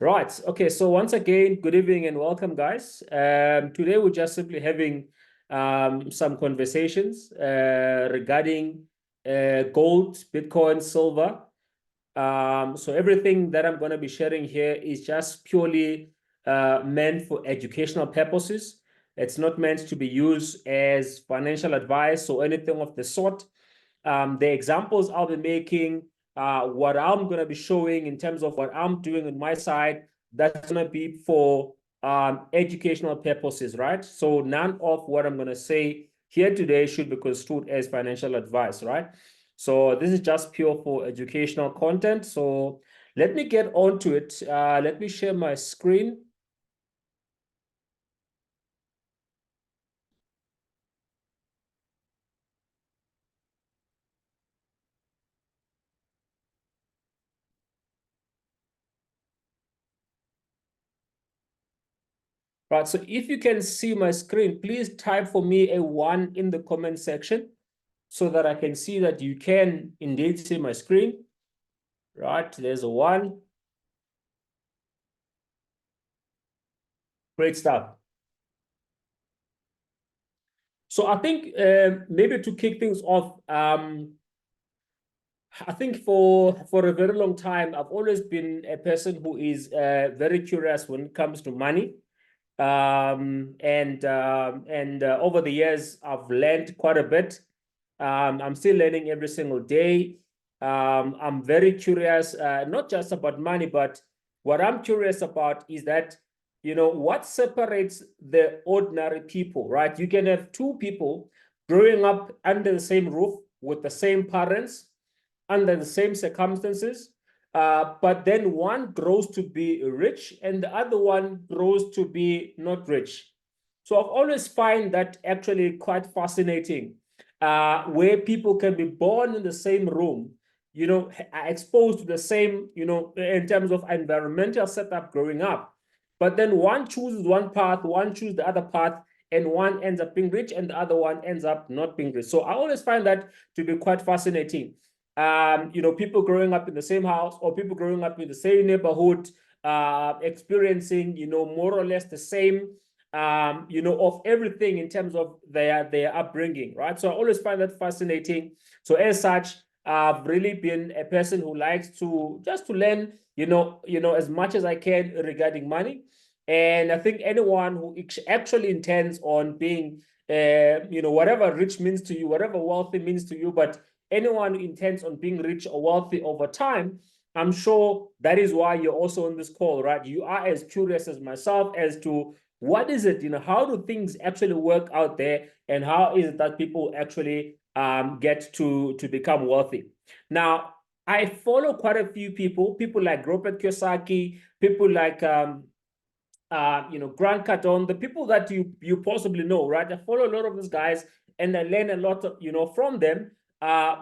Right. Okay. So once again, good evening and welcome, guys. Today we're just simply having some conversations regarding gold, Bitcoin, silver. So everything that I'm going to be sharing here is just purely meant for educational purposes. It's not meant to be used as financial advice or anything of the sort. The examples I'll be making, what I'm going to be showing in terms of what I'm doing on my side, that's going to be for educational purposes, right? So none of what I'm going to say here today should be construed as financial advice, right? So this is just pure for educational content. So let me get on to it. Let me share my screen. Right, so if you can see my screen, please type for me a 1 in the comment section so that I can see that you can indeed see my screen. Right, there's a 1. Great stuff. So I think maybe to kick things off, I think for a very long time, I've always been a person who is very curious when it comes to money. Over the years, I've learned quite a bit. I'm still learning every single day. I'm very curious, not just about money, but what I'm curious about is that, what separates the ordinary people, right? You can have two people growing up under the same roof with the same parents, under the same circumstances, but then one grows to be rich and the other one grows to be not rich. So I've always find that actually quite fascinating, where people can be born in the same room, exposed to the same, in terms of environmental setup growing up. But then one chooses one path, one chooses the other path, and one ends up being rich and the other one ends up not being rich. So I always find that to be quite fascinating. People growing up in the same house or people growing up in the same neighborhood, experiencing, more or less the same, of everything in terms of their upbringing, right? So I always find that fascinating. So as such, I've really been a person who likes to just to learn, as much as I can regarding money. And I think anyone who actually intends on being, whatever rich means to you, whatever wealthy means to you, but anyone who intends on being rich or wealthy over time, I'm sure that is why you're also on this call, right? You are as curious as myself as to what is it, how do things actually work out there, and how is it that people actually get to become wealthy. Now, I follow quite a few people like Robert Kiyosaki, people like Grant Cardone, the people that you possibly know, right? I follow a lot of these guys and I learn a lot of, from them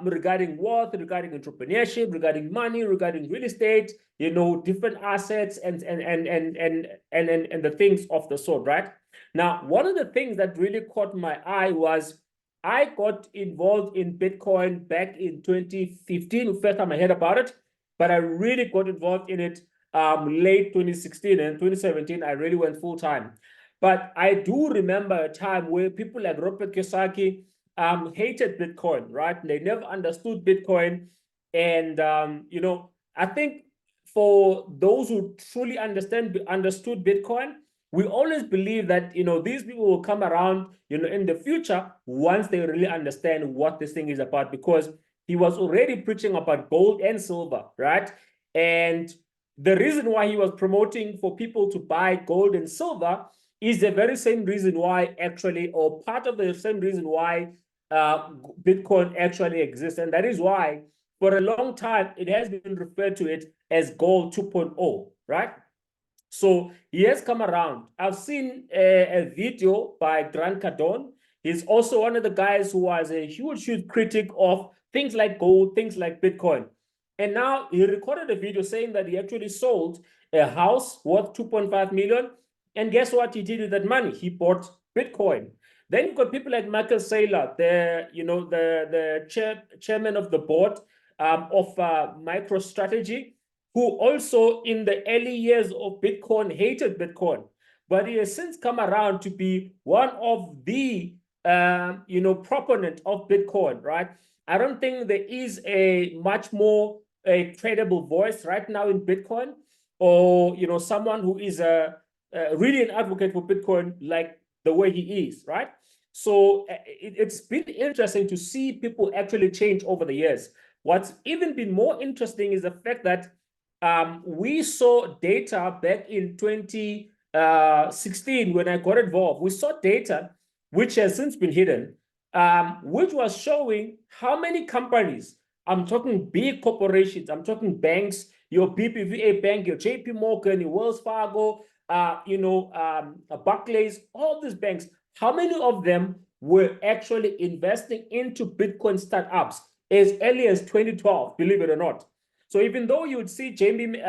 regarding wealth, regarding entrepreneurship, regarding money, regarding real estate, different assets and the things of the sort, right? Now, one of the things that really caught my eye was I got involved in Bitcoin back in 2015, first time I heard about it, but I really got involved in it late 2016 and 2017. I really went full time. But I do remember a time where people like Robert Kiyosaki hated Bitcoin, right? They never understood Bitcoin. And, I think for those who truly understood Bitcoin, we always believe that, these people will come around, in the future once they really understand what this thing is about, because he was already preaching about gold and silver, right? And the reason why he was promoting for people to buy gold and silver is the very same reason why actually, or part of the same reason why Bitcoin actually exists. And that is why for a long time, it has been referred to it as gold 2.0, right? So he has come around. I've seen a video by Grant Cardone. He's also one of the guys who was a huge critic of things like gold, things like Bitcoin. And now he recorded a video saying that he actually sold a house worth 2.5 million. And guess what he did with that money? He bought Bitcoin. Then you've got people like Michael Saylor, the chairman of the board of MicroStrategy. who also in the early years of Bitcoin hated Bitcoin, but he has since come around to be one of the proponent of Bitcoin, right? I don't think there is a much more a credible voice right now in Bitcoin, or someone who is really an advocate for Bitcoin like the way he is, right? So it's been interesting to see people actually change over the years. What's even been more interesting is the fact that we saw data back in 2016 when I got involved. We saw data which has since been hidden, which was showing how many companies, I'm talking big corporations, I'm talking banks, your BBVA Bank, your JP Morgan, your Wells Fargo, Barclays, all these banks, how many of them were actually investing into Bitcoin startups as early as 2012, believe it or not. So even though you would see Jamie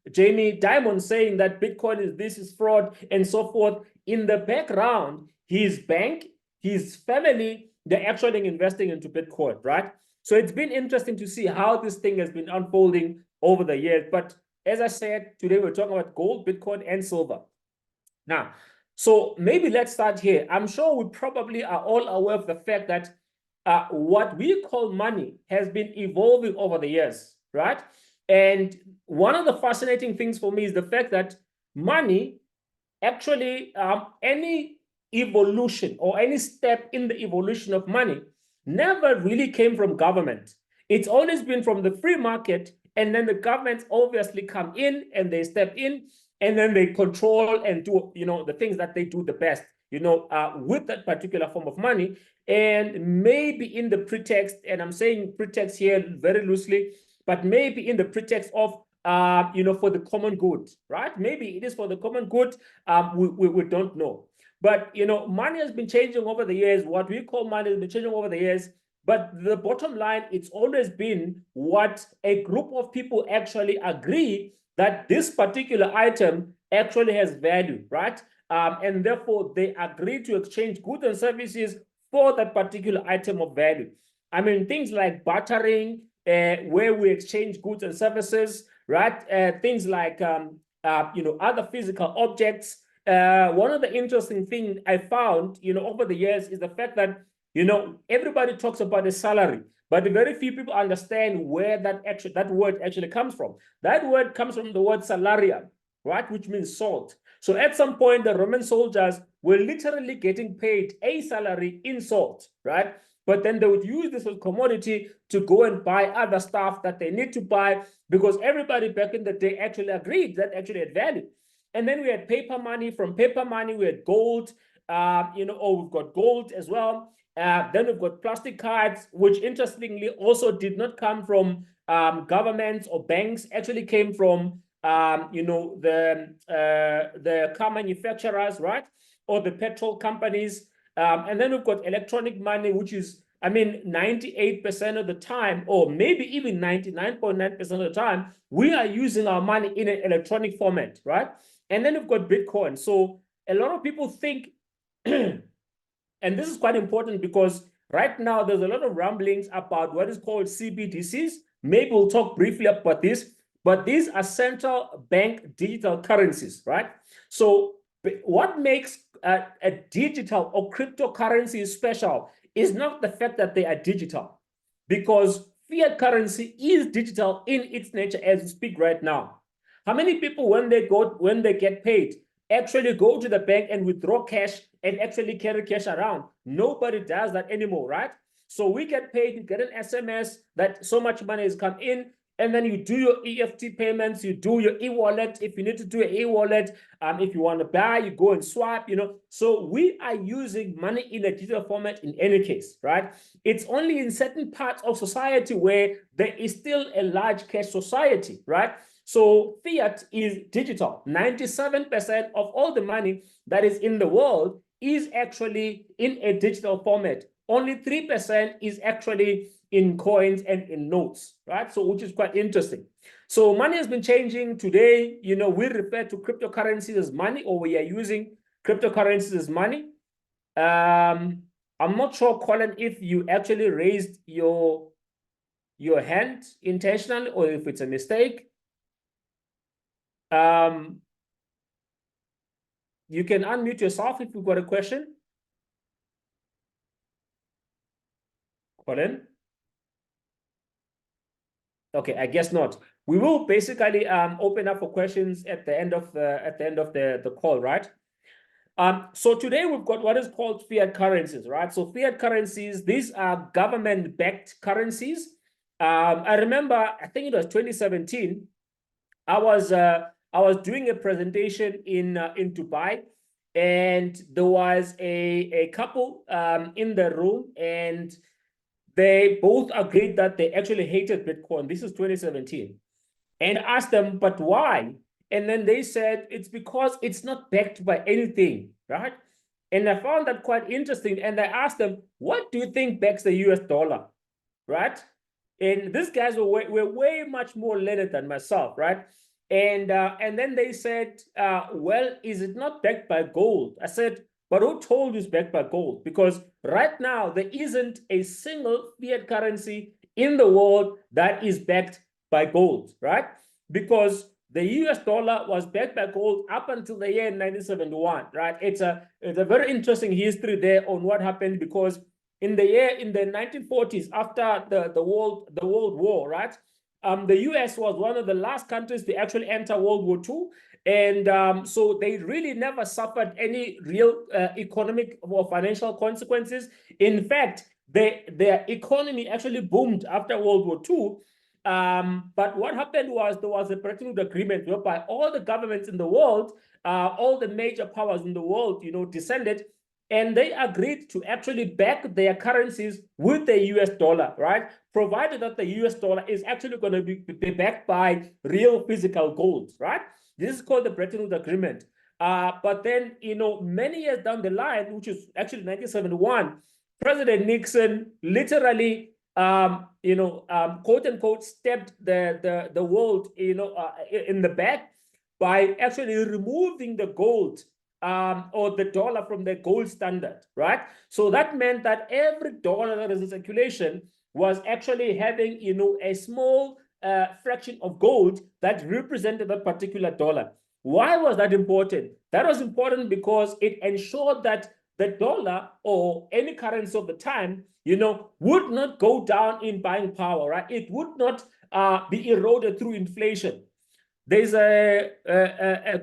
Dimon saying that Bitcoin is fraud and so forth, in the background, his bank, his family, they're actually investing into Bitcoin, right? So it's been interesting to see how this thing has been unfolding over the years. But as I said, today we're talking about gold, Bitcoin, and silver. Now, so maybe let's start here. I'm sure we probably are all aware of the fact that what we call money has been evolving over the years, right? And one of the fascinating things for me is the fact that money actually, any evolution or any step in the evolution of money never really came from government. It's always been from the free market, and then the governments obviously come in and they step in, and then they control and do the things that they do the best with that particular form of money. And maybe in the pretext, and I'm saying pretext here very loosely, but maybe in the pretext of for the common good, right? Maybe it is for the common good. We don't know. But, money has been changing over the years. What we call money has been changing over the years. But the bottom line, it's always been what a group of people actually agree that this particular item actually has value, right? And therefore, they agree to exchange goods and services for that particular item of value. I mean, things like bartering, where we exchange goods and services, right? Things like other physical objects. One of the interesting things I found over the years is the fact that everybody talks about a salary, but very few people understand where that word actually comes from. That word comes from the word salaria, right, which means salt. So at some point, the Roman soldiers were literally getting paid a salary in salt, right? But then they would use this as commodity to go and buy other stuff that they need to buy, because everybody back in the day actually agreed that actually had value. And then we had paper money. From paper money, we had gold, we've got gold as well. Then we've got plastic cards, which interestingly also did not come from governments or banks, actually came from the car manufacturers, right? Or the petrol companies. And then we've got electronic money, which is, 98% of the time, or maybe even 99.9% of the time, we are using our money in an electronic format, right? And then we've got Bitcoin. So a lot of people think, and this is quite important because right now there's a lot of rumblings about what is called CBDCs. Maybe we'll talk briefly about this, but these are central bank digital currencies, right? So what makes a digital or cryptocurrency special is not the fact that they are digital, because fiat currency is digital in its nature as we speak right now. How many people, when they get paid, actually go to the bank and withdraw cash and actually carry cash around? Nobody does that anymore, right? So we get paid, you get an SMS that so much money has come in, and then you do your EFT payments, you do your e-wallet. If you need to do an e-wallet, if you want to buy, you go and swap, So we are using money in a digital format in any case, right? It's only in certain parts of society where there is still a large cash society, right? So fiat is digital. 97% of all the money that is in the world is actually in a digital format. Only 3% is actually in coins and in notes, right? So which is quite interesting. So money has been changing. Today, we refer to cryptocurrencies as money, or we are using cryptocurrencies as money. I'm not sure, Colin, if you actually raised your hand intentionally or if it's a mistake. You can unmute yourself if you've got a question. Colin? Okay, I guess not. We will basically open up for questions at the end of the call, right? So today we've got what is called fiat currencies, right? So fiat currencies, these are government-backed currencies. I remember, I think it was 2017. I was doing a presentation in Dubai, and there was a couple in the room, and they both agreed that they actually hated Bitcoin. This is 2017. And asked them, but why? And then they said, it's because it's not backed by anything, right? And I found that quite interesting. And I asked them, what do you think backs the US dollar, right? And these guys were way much more learned than myself, right? And then they said, well, is it not backed by gold? I said, but who told you it's backed by gold? Because right now, there isn't a single fiat currency in the world that is backed by gold, right? Because the US dollar was backed by gold up until the year 1971, right? It's a very interesting history there on what happened, because in the 1940s, after the World War, right? The US was one of the last countries to actually enter World War II. And so they really never suffered any real economic or financial consequences. In fact, their economy actually boomed after World War II. But what happened was there was a Bretton Woods agreement whereby all the governments in the world, all the major powers in the world, descended, and they agreed to actually back their currencies with the US dollar, right? Provided that the US dollar is actually going to be backed by real physical gold, right? This is called the Bretton Woods Agreement. But then, many years down the line, which is actually 1971, President Nixon literally, quote unquote, stepped the world, in the back by actually removing the gold or the dollar from the gold standard, right? So that meant that every dollar that is in circulation was actually having, a small fraction of gold that represented that particular dollar. Why was that important? That was important because it ensured that the dollar or any currency of the time, would not go down in buying power, right? It would not be eroded through inflation. There's a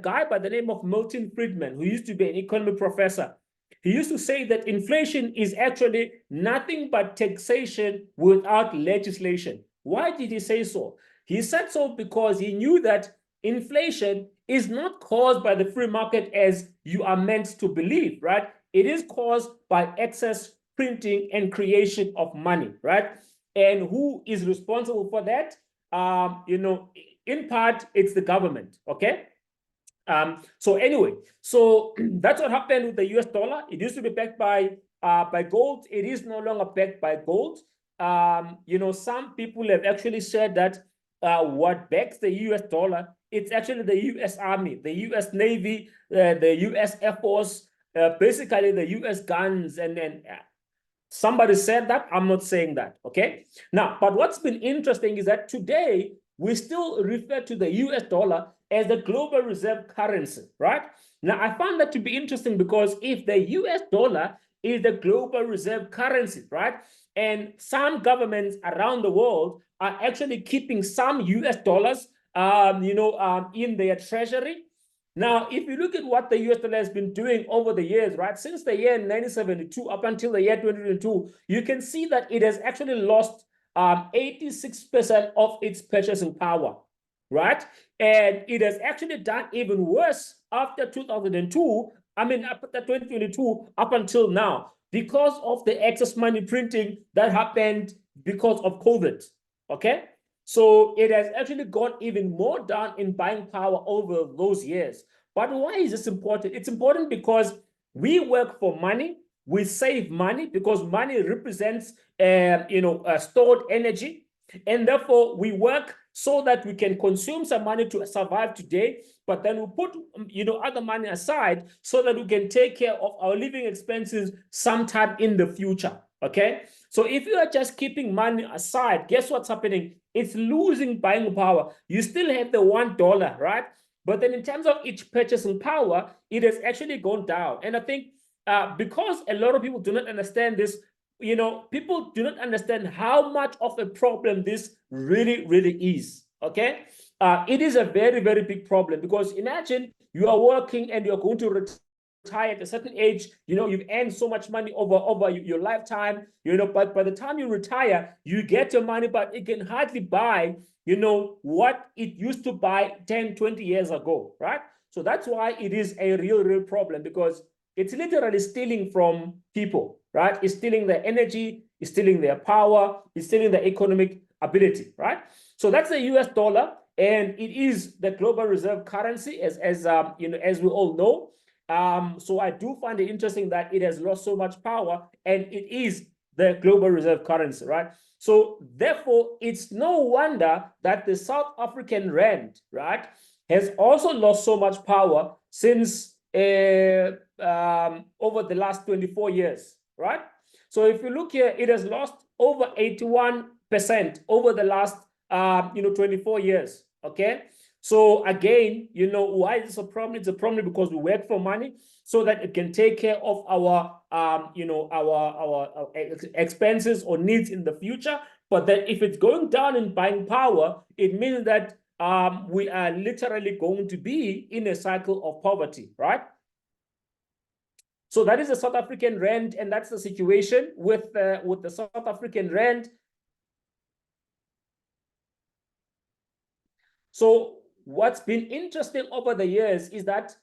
guy by the name of Milton Friedman, who used to be an economy professor. He used to say that inflation is actually nothing but taxation without legislation. Why did he say so? He said so because he knew that inflation is not caused by the free market as you are meant to believe, right? It is caused by excess printing and creation of money, right? And who is responsible for that? In part, it's the government, okay? So anyway, so that's what happened with the US dollar. It used to be backed by gold. It is no longer backed by gold. Some people have actually said that what backs the US dollar, it's actually the US Army, the US Navy, the US Air Force, basically the US guns, and then somebody said that. I'm not saying that, okay? Now, but what's been interesting is that today, we still refer to the US dollar as the global reserve currency, right? Now, I found that to be interesting because if the US dollar is the global reserve currency, right? And some governments around the world are actually keeping some US dollars, in their treasury. Now, if you look at what the US dollar has been doing over the years, right, since the year 1972 up until the year 2022, you can see that it has actually lost 86% of its purchasing power, right? And it has actually done even worse after 2002, after 2022 up until now, because of the excess money printing that happened because of COVID, okay? So it has actually got even more down in buying power over those years. But why is this important? It's important because we work for money, we save money because money represents, stored energy, and therefore we work so that we can consume some money to survive today, but then we put, other money aside so that we can take care of our living expenses sometime in the future, okay? So if you are just keeping money aside, guess what's happening? It's losing buying power. You still have the $1, right? But then in terms of its purchasing power, it has actually gone down. And I think because a lot of people do not understand this, people do not understand how much of a problem this really, really is. Okay. It is a very, very big problem, because imagine you are working and you're going to retire at a certain age. You've earned so much money over your lifetime, but by the time you retire, you get your money, but it can hardly buy, what it used to buy 10, 20 years ago, right? So that's why it is a real, real problem, because it's literally stealing from people, right? It's stealing their energy, it's stealing their power, it's stealing their economic ability, right? So that's the US dollar, and it is the global reserve currency, as we all know. So I do find it interesting that it has lost so much power, and it is the global reserve currency, right? So therefore, it's no wonder that the South African rand, right, has also lost so much power since over the last 24 years, right? So if you look here, it has lost over 81% over the last 24 years. Okay. So again, why is this a problem? It's a problem because we work for money so that it can take care of our our expenses or needs in the future. But then if it's going down in buying power, it means that we are literally going to be in a cycle of poverty, right? So that is the South African rand, and that's the situation with the South African rand. So what's been interesting over the years is that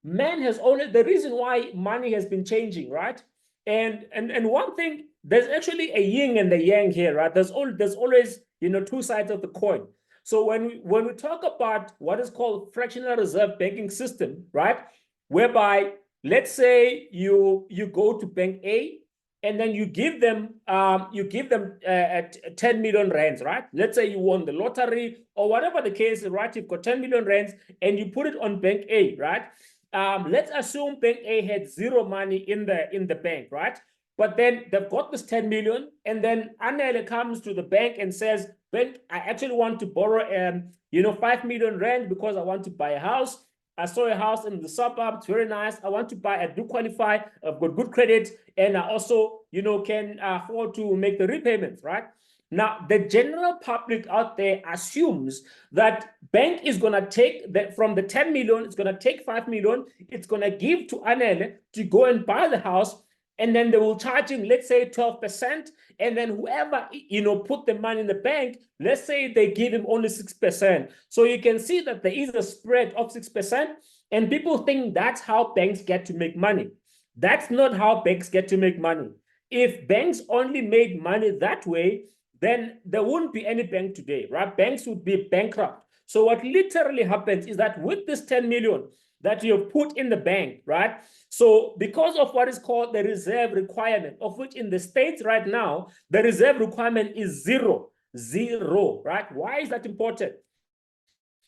man has only, the reason why money has been changing, right? And one thing, there's actually a yin and the yang here, right? There's always two sides of the coin. So when we talk about what is called fractional reserve banking system, right, whereby let's say you go to bank A, and then you give them 10 million rands, right? Let's say you won the lottery or whatever the case is, right? You've got 10 million rands and you put it on bank A, right? Let's assume bank A had zero money in the bank, right? But then they've got this 10 million, and then Anele comes to the bank and says, bank, I actually want to borrow 5 million rand because I want to buy a house. I saw a house in the suburbs, very nice. I want to buy, I do qualify, I've got good credit, and I also, can afford to make the repayments, right? Now, the general public out there assumes that bank is going to take that from the 10 million, it's going to take 5 million, it's going to give to Anele to go and buy the house, and then they will charge him, let's say 12%, and then whoever put the money in the bank, let's say they give him only 6%. So you can see that there is a spread of 6%, and people think that's how banks get to make money. That's not how banks get to make money. If banks only made money that way, then there wouldn't be any bank today, right? Banks would be bankrupt. So what literally happens is that with this 10 million that you have put in the bank, right? So because of what is called the reserve requirement, of which in the States right now, the reserve requirement is zero, right? Why is that important?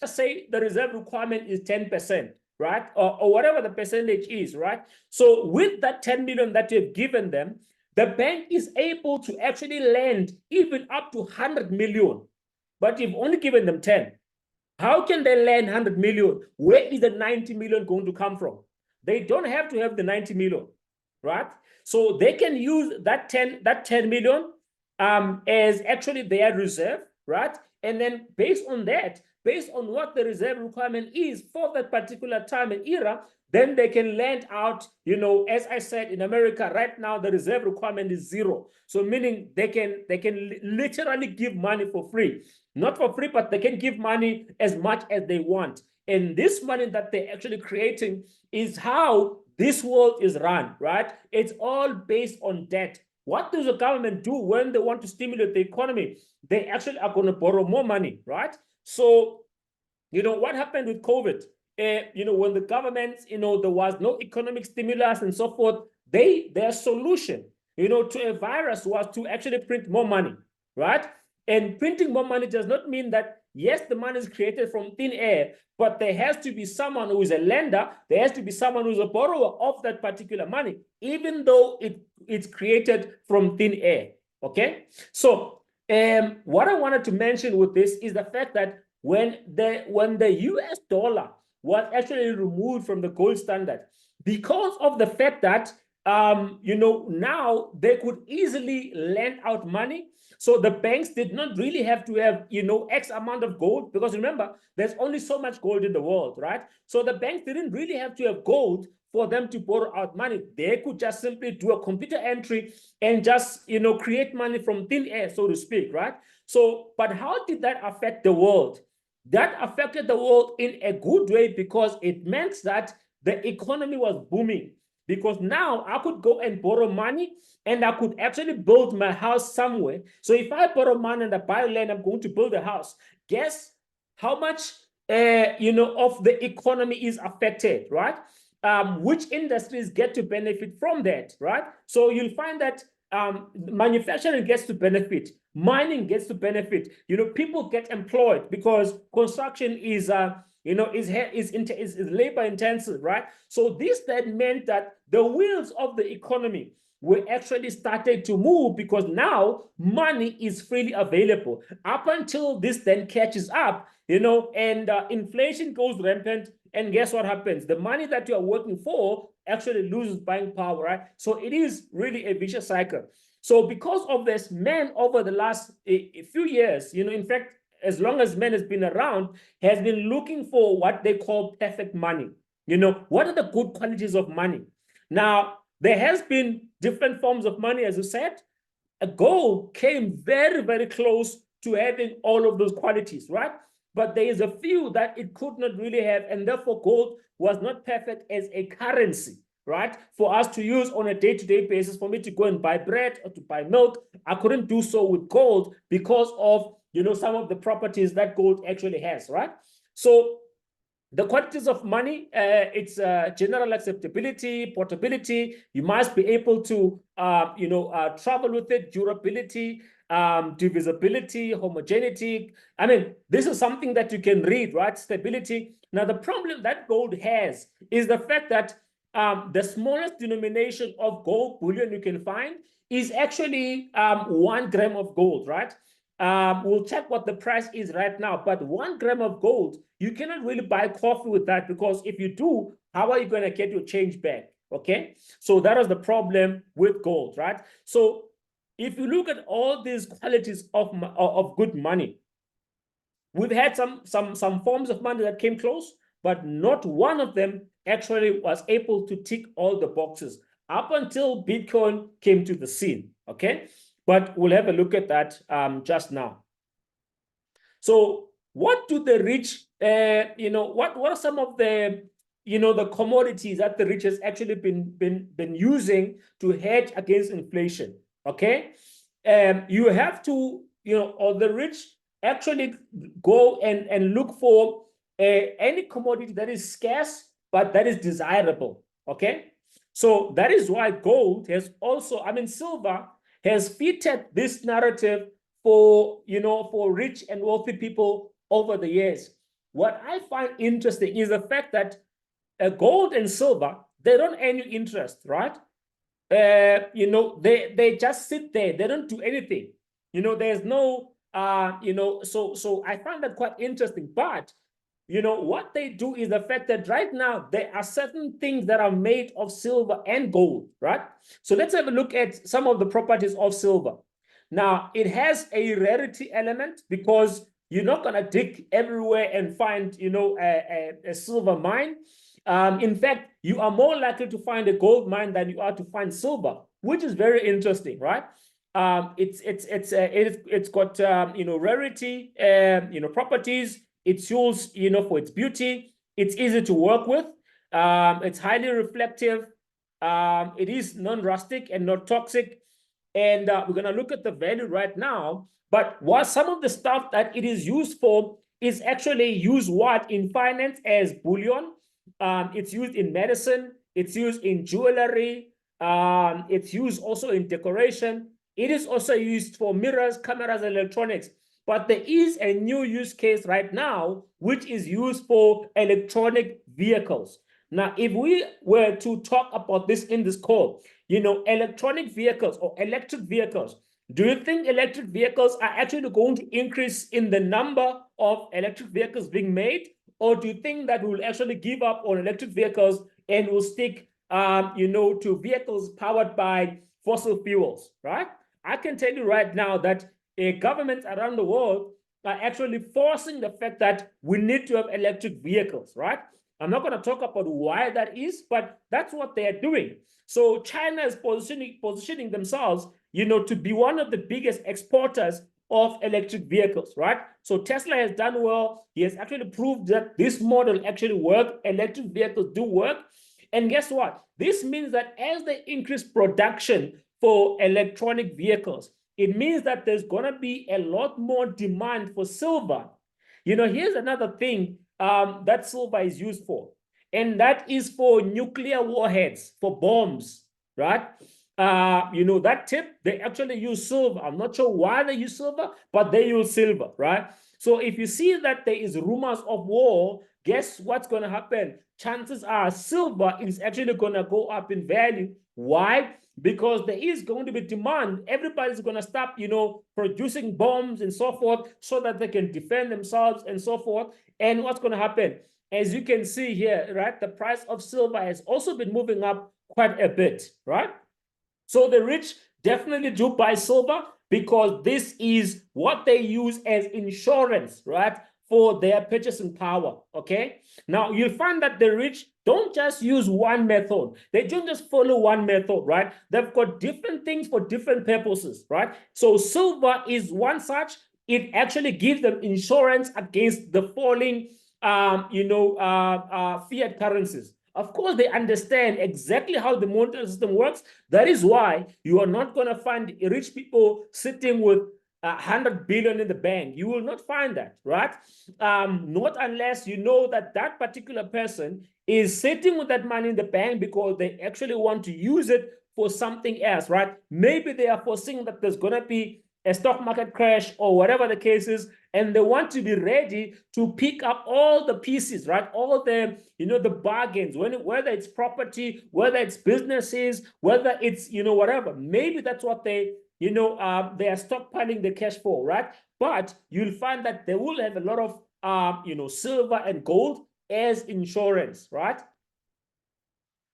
Let's say the reserve requirement is 10%, right? Or whatever the percentage is, right? So with that 10 million that you've given them, the bank is able to actually lend even up to 100 million, but you've only given them 10. How can they lend 100 million? Where is the 90 million going to come from? They don't have to have the 90 million, right? So they can use that 10 million as actually their reserve, right? And then based on that, based on what the reserve requirement is for that particular time and era, then they can lend out, as I said, in America right now, the reserve requirement is zero. So meaning they can literally give money for free. Not for free, but they can give money as much as they want. And this money that they're actually creating is how this world is run, right? It's all based on debt. What does the government do when they want to stimulate the economy? They actually are going to borrow more money, right? So, what happened with COVID? When the government, there was no economic stimulus and so forth, their solution, to a virus was to actually print more money, right? And printing more money does not mean that, yes, the money is created from thin air, but there has to be someone who is a lender, there has to be someone who is a borrower of that particular money, even though it's created from thin air, okay? So what I wanted to mention with this is the fact that when the US dollar was actually removed from the gold standard because of the fact that now they could easily lend out money. So the banks did not really have to have, X amount of gold, because remember, there's only so much gold in the world, right? So the banks didn't really have to have gold for them to borrow out money. They could just simply do a computer entry and just, create money from thin air, so to speak, right? So, but how did that affect the world? That affected the world in a good way, because it meant that the economy was booming. Because now I could go and borrow money and I could actually build my house somewhere. So if I borrow money and I buy land, I'm going to build a house. Guess how much of the economy is affected, right? Which industries get to benefit from that, right? So you'll find that manufacturing gets to benefit, mining gets to benefit. People get employed because construction is labor intensive, right? So this then meant that the wheels of the economy were actually started to move, because now money is freely available. Up until this then catches up, and inflation goes rampant. And guess what happens? The money that you are working for actually loses buying power, right? So it is really a vicious cycle. So because of this, man over the last a few years, in fact, as long as man has been around, has been looking for what they call perfect money. What are the good qualities of money? Now, there has been different forms of money, as you said. A gold came very, very close to having all of those qualities, right? But there is a few that it could not really have, and therefore gold was not perfect as a currency, right? For us to use on a day-to-day basis, for me to go and buy bread or to buy milk, I couldn't do so with gold because of, some of the properties that gold actually has, right? So the quantities of money, it's general acceptability, portability. You must be able to, travel with it, durability, divisibility, homogeneity. I mean, this is something that you can read, right? Stability. Now, the problem that gold has is the fact that the smallest denomination of gold bullion you can find is actually 1 gram of gold, right? We'll check what the price is right now, but 1 gram of gold, you cannot really buy coffee with that, because if you do, how are you going to get your change back? Okay, so that is the problem with gold, right? So if you look at all these qualities of good money, we've had some forms of money that came close, but not one of them actually was able to tick all the boxes up until Bitcoin came to the scene. Okay, but we'll have a look at that just now. So what do the rich, what are some of the, the commodities that the rich has actually been using to hedge against inflation? Okay, you have to, or the rich actually go and look for any commodity that is scarce but that is desirable. Okay, so that is why gold has also, silver has fitted this narrative for, for rich and wealthy people over the years. What I find interesting is the fact that gold and silver, they don't earn you interest, right? They just sit there. They don't do anything. There's no, so I find that quite interesting. But what they do is the fact that right now there are certain things that are made of silver and gold, right? So let's have a look at some of the properties of silver. Now, it has a rarity element, because you're not going to dig everywhere and find, a silver mine. In fact, you are more likely to find a gold mine than you are to find silver, which is very interesting, right? It's got rarity, properties. It's used, for its beauty. It's easy to work with. It's highly reflective. It is non-rustic and not toxic. And we're going to look at the value right now. But what some of the stuff that it is used for is actually used in finance as bullion. It's used in medicine. It's used in jewelry. It's used also in decoration. It is also used for mirrors, cameras, and electronics. But there is a new use case right now, which is used for electronic vehicles. Now, if we were to talk about this in this call, electronic vehicles or electric vehicles, do you think electric vehicles are actually going to increase in the number of electric vehicles being made? or do you think that we'll actually give up on electric vehicles and will stick, to vehicles powered by fossil fuels, right? I can tell you right now that governments around the world are actually forcing the fact that we need to have electric vehicles, right? I'm not going to talk about why that is, but that's what they are doing. So China is positioning themselves, to be one of the biggest exporters of electric vehicles, right? So Tesla has done well. He has actually proved that this model actually works. Electric vehicles do work. And guess what? This means that as they increase production for electronic vehicles, it means that there's going to be a lot more demand for silver. Here's another thing that silver is used for, and that is for nuclear warheads, for bombs, right? That tip, they actually use silver. I'm not sure why they use silver, but they use silver, right? So if you see that there is rumors of war, guess what's going to happen? Chances are silver is actually going to go up in value. Why? Because there is going to be demand. Everybody's going to stop, producing bombs and so forth so that they can defend themselves and so forth. And what's going to happen? As you can see here, right, the price of silver has also been moving up quite a bit, right? So the rich definitely do buy silver because this is what they use as insurance, right, for their purchasing power, okay? Now, you'll find that the rich don't just use one method. They don't just follow one method, right? They've got different things for different purposes, right? So silver is one such. It actually gives them insurance against the falling, fiat currencies. Of course, they understand exactly how the monetary system works. That is why you are not going to find rich people sitting with 100 billion in the bank. You will not find that, right? Not unless you know that that particular person is sitting with that money in the bank because they actually want to use it for something else, right? Maybe they are foreseeing that there's going to be a stock market crash or whatever the case is, and they want to be ready to pick up all the pieces, right? All the, the bargains, whether it's property, whether it's businesses, whether it's, whatever. Maybe that's what they are stockpiling the cash for, right? But you'll find that they will have a lot of, silver and gold as insurance, right?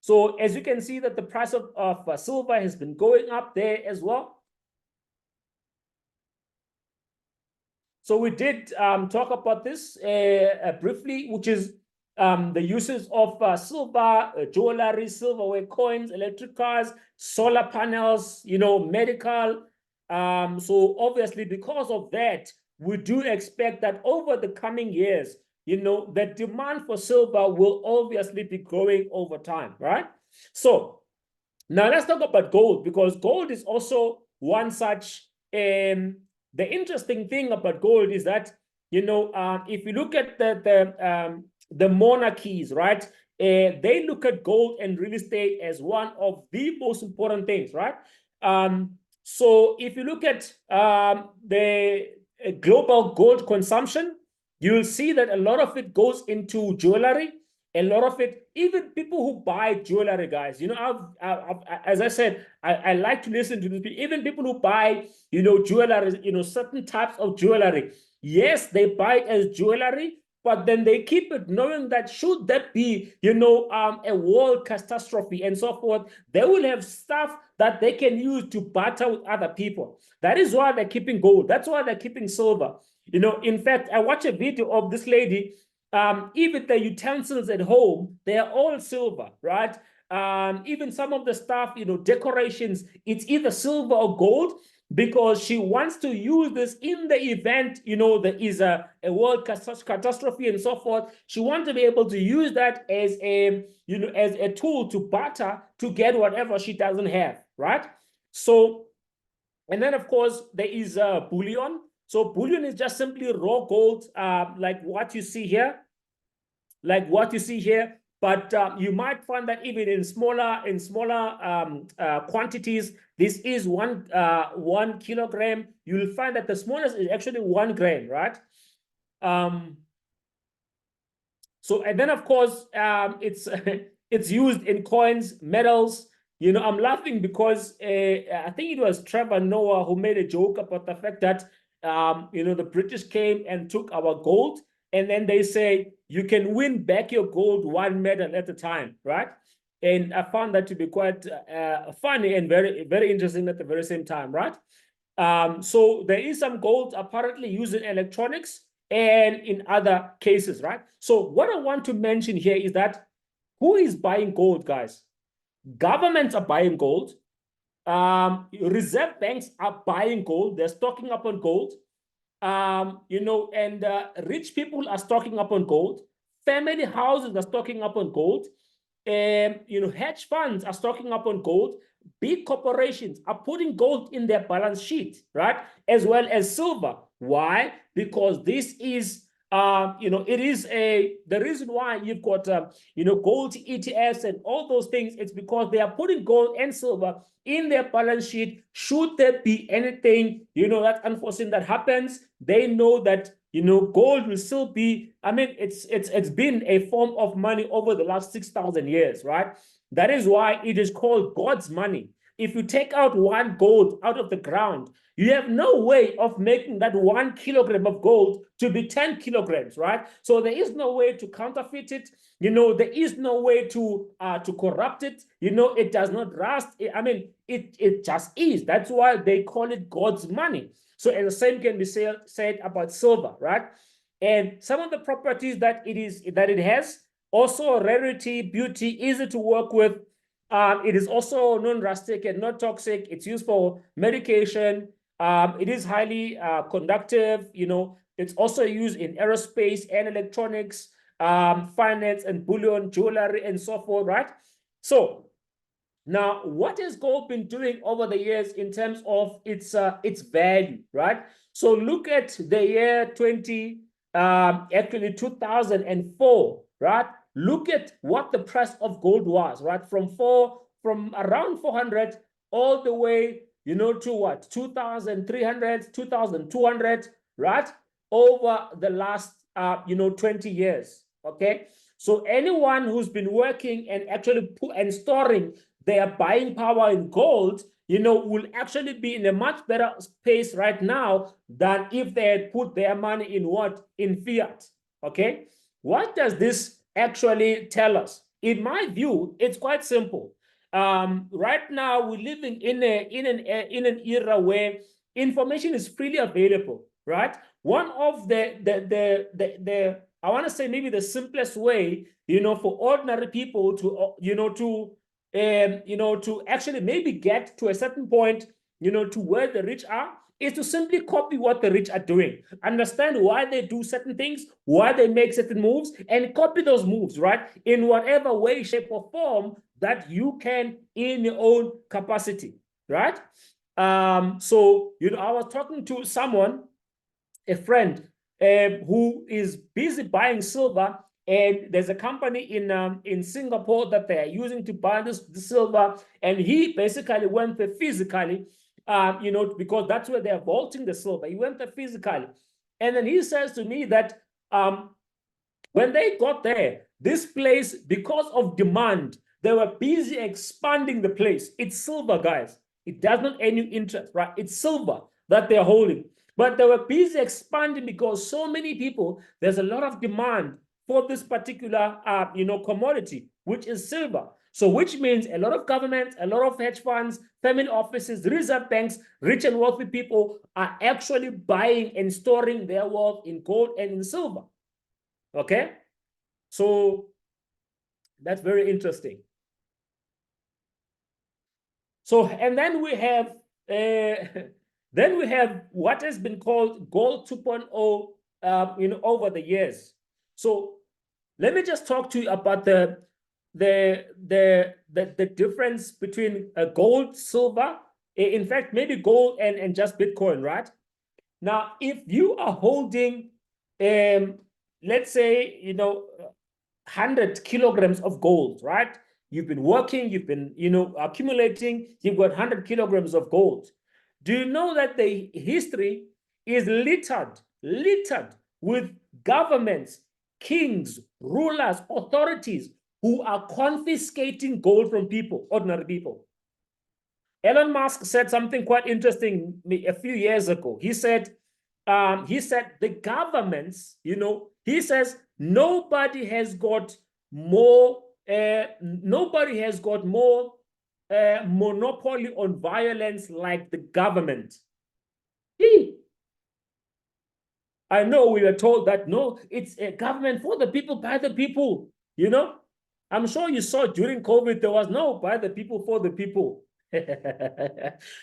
So as you can see that the price of silver has been going up there as well. So we did talk about this briefly, which is the uses of silver, jewelry, silverware coins, electric cars, solar panels, medical. So obviously, because of that, we do expect that over the coming years, the demand for silver will obviously be growing over time, right? So now let's talk about gold, because gold is also one such the interesting thing about gold is that, if you look at the monarchies, right, they look at gold and real estate as one of the most important things, right? So if you look at the global gold consumption, you'll see that a lot of it goes into jewelry. A lot of it, even people who buy jewelry, guys, as I said, I like to listen to this. Even people who buy, jewelry, certain types of jewelry. Yes, they buy it as jewelry, but then they keep it knowing that should that be, a world catastrophe and so forth, they will have stuff that they can use to barter with other people. That is why they're keeping gold. That's why they're keeping silver. In fact, I watched a video of this lady. Even the utensils at home, they are all silver, right? Even some of the stuff, decorations, it's either silver or gold, because she wants to use this in the event, there is a world catastrophe and so forth. She wants to be able to use that as as a tool to barter to get whatever she doesn't have, right? So, and then of course there is bullion. So bullion is just simply raw gold, like what you see here, But you might find that even in smaller quantities, this is 1 kilogram. You'll find that the smallest is actually 1 gram, right? So, and then of course, it's it's used in coins, metals. I'm laughing because I think it was Trevor Noah who made a joke about the fact that the British came and took our gold. and then they say you can win back your gold 1 medal at a time, right? And I found that to be quite funny and very, very interesting at the very same time, right? So there is some gold apparently used in electronics and in other cases, right? So what I want to mention here is that who is buying gold, guys? Governments are buying gold. Reserve banks are buying gold. They're stocking up on gold. And rich people are stocking up on gold. Family houses are stocking up on gold. Hedge funds are stocking up on gold. Big corporations are putting gold in their balance sheet, right? As well as silver. Why? Because this is it is the reason why you've got gold ETFs and all those things. It's because they are putting gold and silver in their balance sheet. Should there be anything that's unforeseen that happens, they know that gold will still be. I mean, it's been a form of money over the last 6,000 years, right? That is why it is called God's money. If you take out one gold out of the ground, you have no way of making that 1 kilogram of gold to be 10 kilograms, right? So there is no way to counterfeit it. There is no way to corrupt it. It does not rust. It just is. That's why they call it God's money. So, and the same can be said about silver, right? And some of the properties that it has, also rarity, beauty, easy to work with. It is also non-rustic and not toxic. It's used for medication. It is highly conductive. It's also used in aerospace and electronics, finance and bullion, jewelry, and so forth, right? So now, what has gold been doing over the years in terms of its value, right? So look at the year 2004, right? Look at what the price of gold was, right? From around 400 all the way, to what? 2,300, 2,200, right? Over the last, 20 years, okay? So anyone who's been working and actually storing their buying power in gold, will actually be in a much better space right now than if they had put their money in what? In fiat, okay? What does this actually tell us? In my view, it's quite simple. Right now, we're living in an era where information is freely available, right? One of the I want to say maybe the simplest way, for ordinary people to actually maybe get to a certain point, to where the rich are, is to simply copy what the rich are doing. Understand why they do certain things, why they make certain moves, and copy those moves, right? In whatever way, shape, or form that you can in your own capacity, right? So, I was talking to someone, a friend, who is busy buying silver, and there's a company in Singapore that they are using to buy the silver, and he basically went there physically, because that's where they're vaulting the silver. He went there physically, and then he says to me that when they got there, this place, because of demand, they were busy expanding the place. It's silver, guys. It does not earn you interest, right? It's silver that they're holding. But they were busy expanding because so many people, there's a lot of demand for this particular, commodity, which is silver. So which means a lot of governments, a lot of hedge funds, family offices, reserve banks, rich and wealthy people are actually buying and storing their wealth in gold and in silver. Okay? So that's very interesting. So, and then we have what has been called gold 2.0, over the years. So let me just talk to you about the difference between gold, silver, in fact, maybe gold and just Bitcoin, right? Now, if you are holding, let's say, 100 kilograms of gold, right? You've been working, you've been, accumulating, you've got 100 kilograms of gold. Do you know that the history is littered with governments, kings, rulers, authorities who are confiscating gold from people, ordinary people? Elon Musk said something quite interesting a few years ago. He said, he said the governments, he says nobody has got more monopoly on violence like the government. I know we were told that no, it's a government for the people, by the people. I'm sure you saw during COVID, there was no by the people, for the people.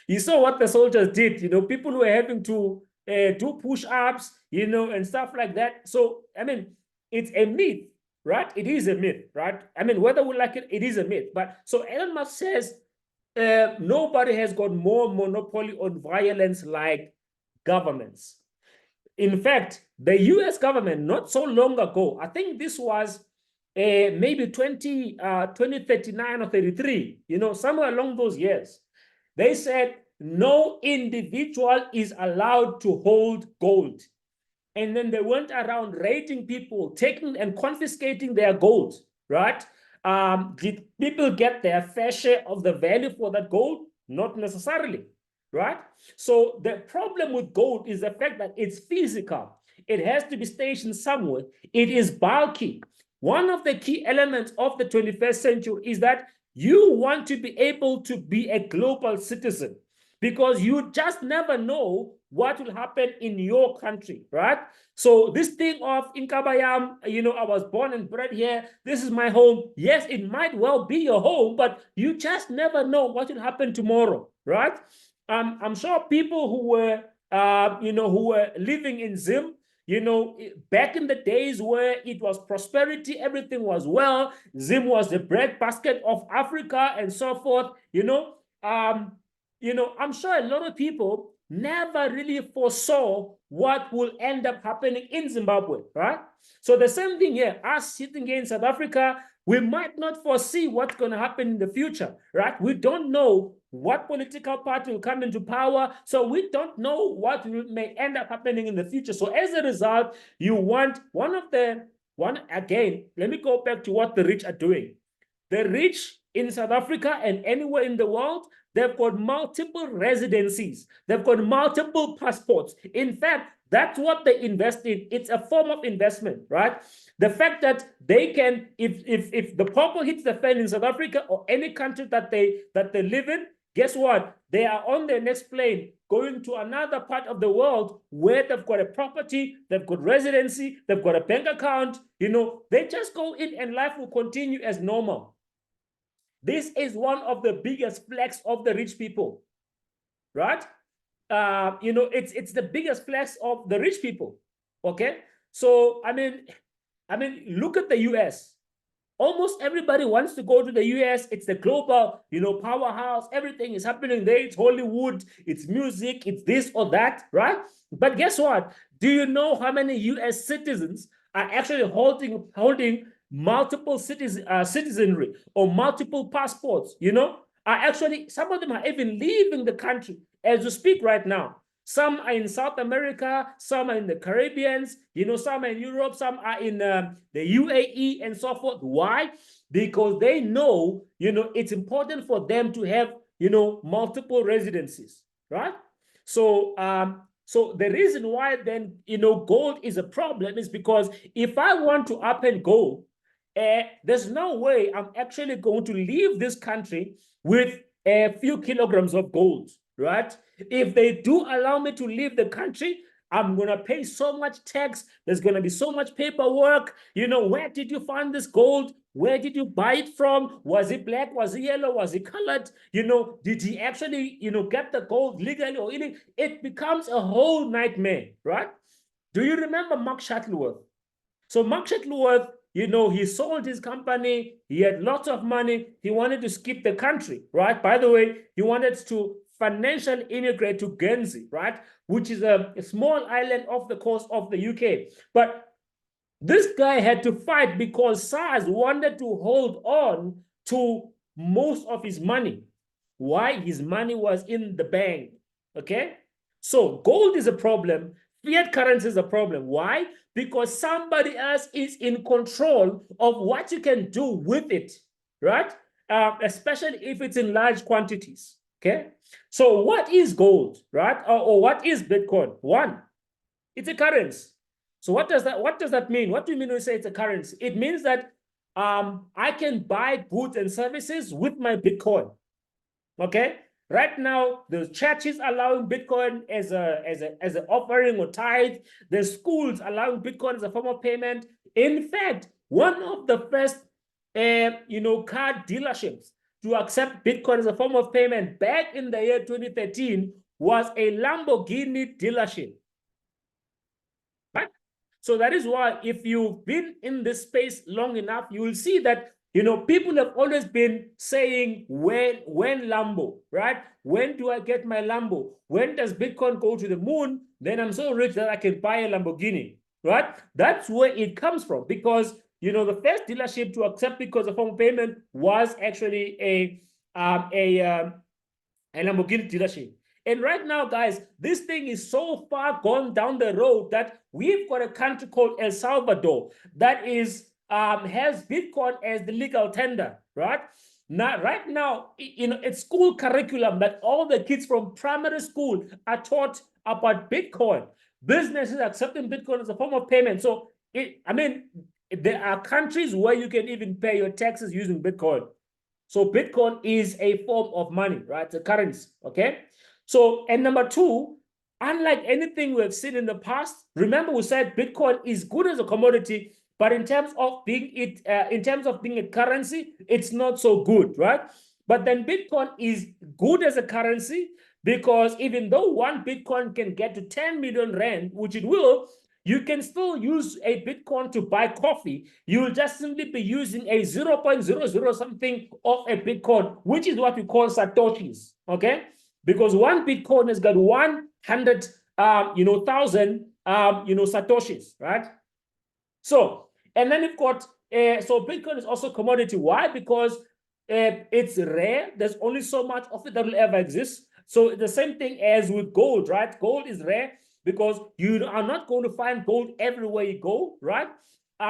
You saw what the soldiers did, people were having to do push-ups, and stuff like that. So, I mean, it's a myth, right? It is a myth, right? I mean, whether we like it, it is a myth. But so Elon Musk says nobody has got more monopoly on violence like governments. In fact, the US government, not so long ago, I think this was maybe 2039 or 33, somewhere along those years, they said no individual is allowed to hold gold. And then they went around raiding people, taking and confiscating their gold, right? Did people get their fair share of the value for that gold? Not necessarily, right? So the problem with gold is the fact that it's physical. It has to be stationed somewhere. It is bulky. One of the key elements of the 21st century is that you want to be able to be a global citizen because you just never know what will happen in your country, right? So this thing of Inkabayam, I was born and bred here. This is my home. Yes, it might well be your home, but you just never know what will happen tomorrow, right? I'm sure people who were living in Zim, back in the days where it was prosperity, everything was well, Zim was the breadbasket of Africa and so forth, I'm sure a lot of people never really foresaw what will end up happening in Zimbabwe, right? So the same thing here, us sitting here in South Africa, we might not foresee what's going to happen in the future, right? We don't know what political party will come into power, so we don't know what may end up happening in the future. So as a result, you want again, let me go back to what the rich are doing. The rich in South Africa and anywhere in the world, they've got multiple residencies. They've got multiple passports. In fact, that's what they invest in. It's a form of investment, right? The fact that they can, if the popper hits the fan in South Africa or any country that they live in, guess what? They are on their next plane going to another part of the world where they've got a property, they've got residency, they've got a bank account. They just go in and life will continue as normal. This is one of the biggest flex of the rich people, right? It's the biggest flex of the rich people. Okay, so I mean, look at the US. Almost everybody wants to go to the US. It's the global, powerhouse. Everything is happening there. It's Hollywood, it's music, it's this or that, right? But guess what? Do you know how many US citizens are actually holding multiple citizenry or multiple passports? Are actually, some of them are even leaving the country as we speak right now. Some are in South America, some are in the Caribbean, some are in Europe, some are in the UAE and so forth. Why? Because they know, it's important for them to have, multiple residencies, right? So, so the reason why then, gold is a problem is because if I want to up and go, there's no way I'm actually going to leave this country with a few kilograms of gold, right? If they do allow me to leave the country, I'm going to pay so much tax. There's going to be so much paperwork. Where did you find this gold? Where did you buy it from? Was it black? Was it yellow? Was it colored? Did he actually, get the gold legally or illegally? It becomes a whole nightmare, right? Do you remember Mark Shuttleworth? So Mark Shuttleworth, he sold his company. He had lots of money. He wanted to skip the country, right? By the way, he wanted to financially immigrate to Guernsey, right? Which is a small island off the coast of the UK. But this guy had to fight because SARS wanted to hold on to most of his money. Why? His money was in the bank, okay? So gold is a problem. Fiat currency is a problem. Why? Because somebody else is in control of what you can do with it, right? Especially if it's in large quantities, okay? So what is gold, right? Or what is Bitcoin? One, It's a currency. So what does that mean? What do you mean when you say it's a currency? It means that I can buy goods and services with my Bitcoin. Okay. Right now, the churches allowing Bitcoin as an offering or tithe. The schools allowing Bitcoin as a form of payment. In fact, one of the first, car dealerships to accept Bitcoin as a form of payment back in the year 2013 was a Lamborghini dealership. Right? So that is why if you've been in this space long enough, you will see that people have always been saying, when Lambo, right? When do I get my Lambo? When does Bitcoin go to the moon? Then I'm so rich that I can buy a Lamborghini, right? That's where it comes from, because the first dealership to accept Bitcoin as a form of payment was actually a Lamborghini dealership. And right now, guys, this thing is so far gone down the road that we've got a country called El Salvador that has Bitcoin as the legal tender, right? Now, right now, it's school curriculum that all the kids from primary school are taught about Bitcoin. Businesses accepting Bitcoin as a form of payment. So, there are countries where you can even pay your taxes using Bitcoin. So Bitcoin is a form of money, right? It's a currency, okay? So, and number two, unlike anything we've seen in the past, remember we said Bitcoin is good as a commodity, but in terms of being a currency, it's not so good, right? But then Bitcoin is good as a currency because even though one Bitcoin can get to 10 million rand, which it will, you can still use a Bitcoin to buy coffee. You will just simply be using a 0.00 something of a Bitcoin, which is what we call Satoshis, okay? Because one Bitcoin has got 100,000, Satoshis, right? So, and then you've got, so Bitcoin is also commodity. Why? Because it's rare. There's only so much of it that will ever exist. So the same thing as with gold, right? Gold is rare because you are not going to find gold everywhere you go, right?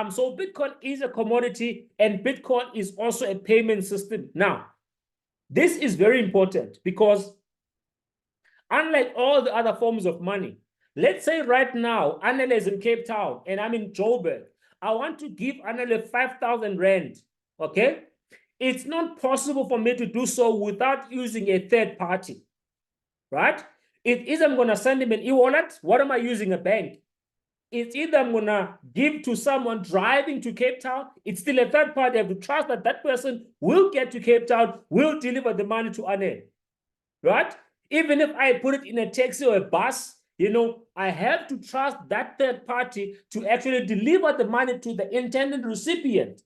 So Bitcoin is a commodity and Bitcoin is also a payment system. Now, this is very important because unlike all the other forms of money, let's say right now, Anele is in Cape Town and I'm in Joburg. I want to give Anele 5,000 Rand, okay? It's not possible for me to do so without using a third party, right? It is I'm going to send him an e-wallet. What am I using? A bank. It's either I'm going to give to someone driving to Cape Town. It's still a third party. I have to trust that that person will get to Cape Town, will deliver the money to Anele, right? Even if I put it in a taxi or a bus, I have to trust that third party to actually deliver the money to the intended recipient.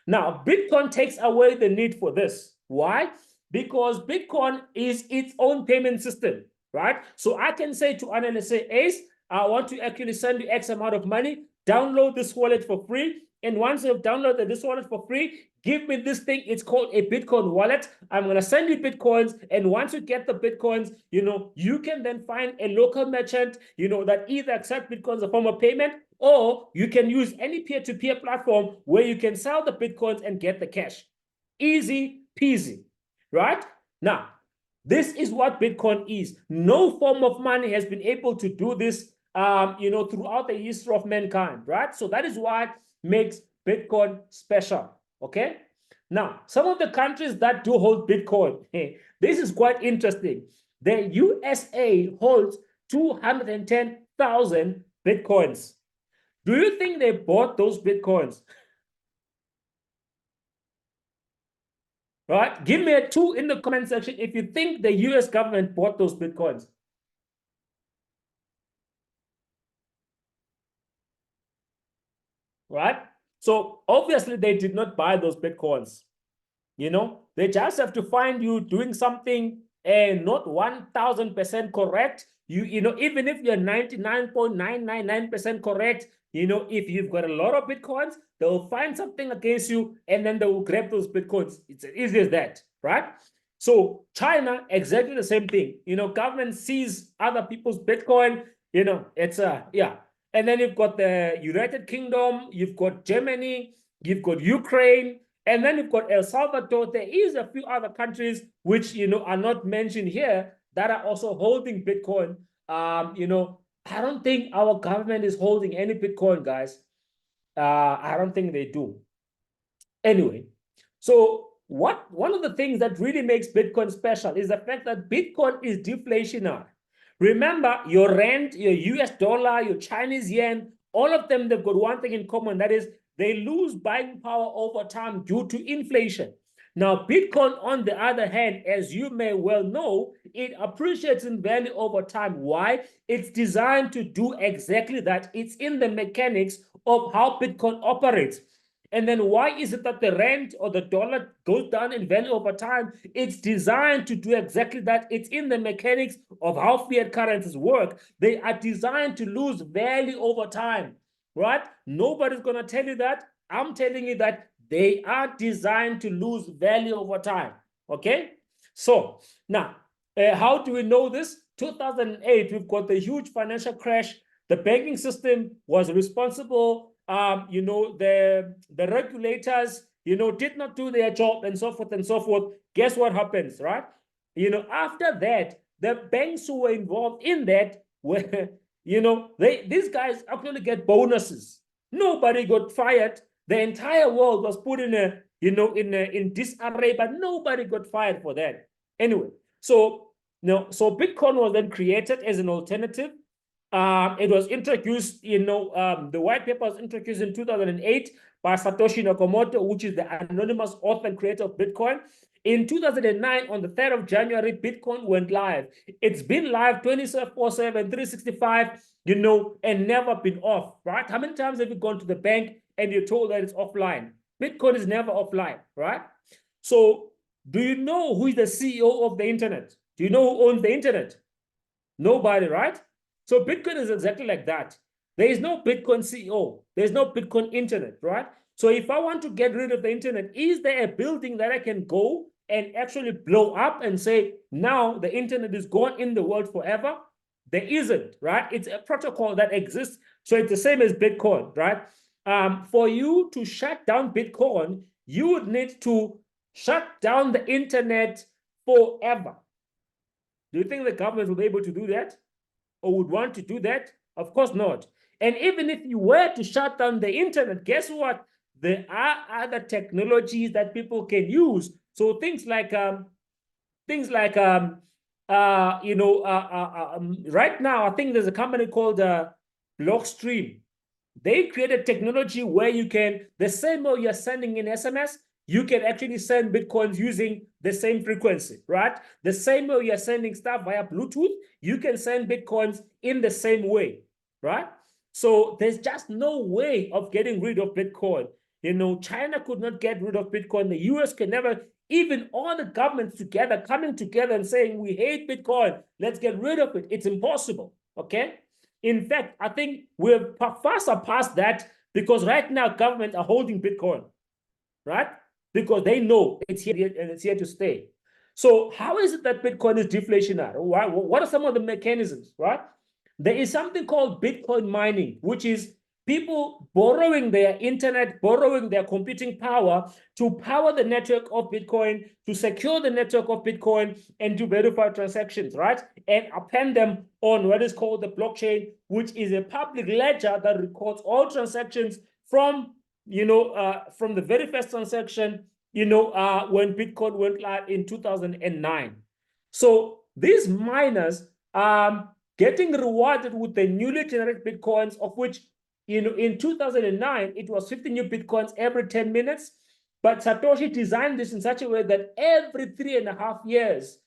Now, Bitcoin takes away the need for this. Why? Because Bitcoin is its own payment system, right? So I can say to Anna, say, Ace, I want to actually send you X amount of money, download this wallet for free. And once you've downloaded this wallet for free, give me this thing. It's called a Bitcoin wallet. I'm going to send you Bitcoins. And once you get the Bitcoins, you can then find a local merchant, that either accept Bitcoins as a form of payment, or you can use any peer-to-peer platform where you can sell the Bitcoins and get the cash. Easy peasy, right? Now, this is what Bitcoin is. No form of money has been able to do this, throughout the history of mankind, right? So that is what makes Bitcoin special, okay? Now, some of the countries that do hold Bitcoin, this is quite interesting. The USA holds 210,000 Bitcoins. Do you think they bought those Bitcoins? Right? Give me a 2 in the comment section if you think the US government bought those Bitcoins. Right? So obviously they did not buy those Bitcoins. They just have to find you doing something not 1,000% correct. Even if you're 99.999% correct, if you've got a lot of Bitcoins, they'll find something against you and then they will grab those Bitcoins. It's as easy as that, right? So China, exactly the same thing. Government sees other people's Bitcoin, it's yeah. And then you've got the United Kingdom, you've got Germany, you've got Ukraine, and then you've got El Salvador. There is a few other countries which, are not mentioned here that are also holding Bitcoin, I don't think our government is holding any Bitcoin, guys. I don't think they do. Anyway, so one of the things that really makes Bitcoin special is the fact that Bitcoin is deflationary. Remember, your rand, your US dollar, your Chinese yen, all of them, they've got one thing in common. That is, they lose buying power over time due to inflation. Now, Bitcoin, on the other hand, as you may well know, it appreciates in value over time. Why? It's designed to do exactly that. It's in the mechanics of how Bitcoin operates. And then why is it that the rand or the dollar goes down in value over time? It's designed to do exactly that. It's in the mechanics of how fiat currencies work. They are designed to lose value over time, right? Nobody's going to tell you that. I'm telling you that they are designed to lose value over time, okay? So now, how do we know this? 2008, we've got the huge financial crash. The banking system was responsible. The regulators, did not do their job and so forth and so forth. Guess what happens, right? After that, the banks who were involved in that were, these guys actually get bonuses. Nobody got fired. The entire world was put in disarray, but nobody got fired for that. Anyway, so Bitcoin was then created as an alternative. It was introduced, the white paper was introduced in 2008 by Satoshi Nakamoto, which is the anonymous author and creator of Bitcoin. In 2009, on the 3rd of January, Bitcoin went live. It's been live 24/7, 365, and never been off, right? How many times have you gone to the bank and you're told that it's offline? Bitcoin is never offline, right? So do you know who is the CEO of the internet? Do you know who owns the internet? Nobody, right? So Bitcoin is exactly like that. There is no Bitcoin CEO. There's no Bitcoin internet, right? So if I want to get rid of the internet, is there a building that I can go and actually blow up and say, now the internet is gone in the world forever? There isn't, right? It's a protocol that exists. So it's the same as Bitcoin, right? For you to shut down Bitcoin, you would need to shut down the internet forever. Do you think the government will be able to do that? Or would want to do that? Of course not. And even if you were to shut down the internet, guess what? There are other technologies that people can use. So things like right now, I think there's a company called Blockstream. They created technology where you can, the same way you're sending in SMS, you can actually send Bitcoins using the same frequency, right? The same way you're sending stuff via Bluetooth, you can send Bitcoins in the same way, right? So there's just no way of getting rid of Bitcoin. China could not get rid of Bitcoin. The US can never, even all the governments together, coming together and saying, we hate Bitcoin, let's get rid of it. It's impossible, okay? In fact, I think we're far surpassed that because right now governments are holding Bitcoin, right? Because they know it's here and it's here to stay. So how is it that Bitcoin is deflationary? What are some of the mechanisms, right? There is something called Bitcoin mining, which is people borrowing their internet, borrowing their computing power to power the network of Bitcoin, to secure the network of Bitcoin, and to verify transactions, right? And append them on what is called the blockchain, which is a public ledger that records all transactions from the very first transaction, when Bitcoin went live in 2009. So these miners getting rewarded with the newly generated Bitcoins, of which, in 2009, it was 50 new Bitcoins every 10 minutes. But Satoshi designed this in such a way that every 3.5 years,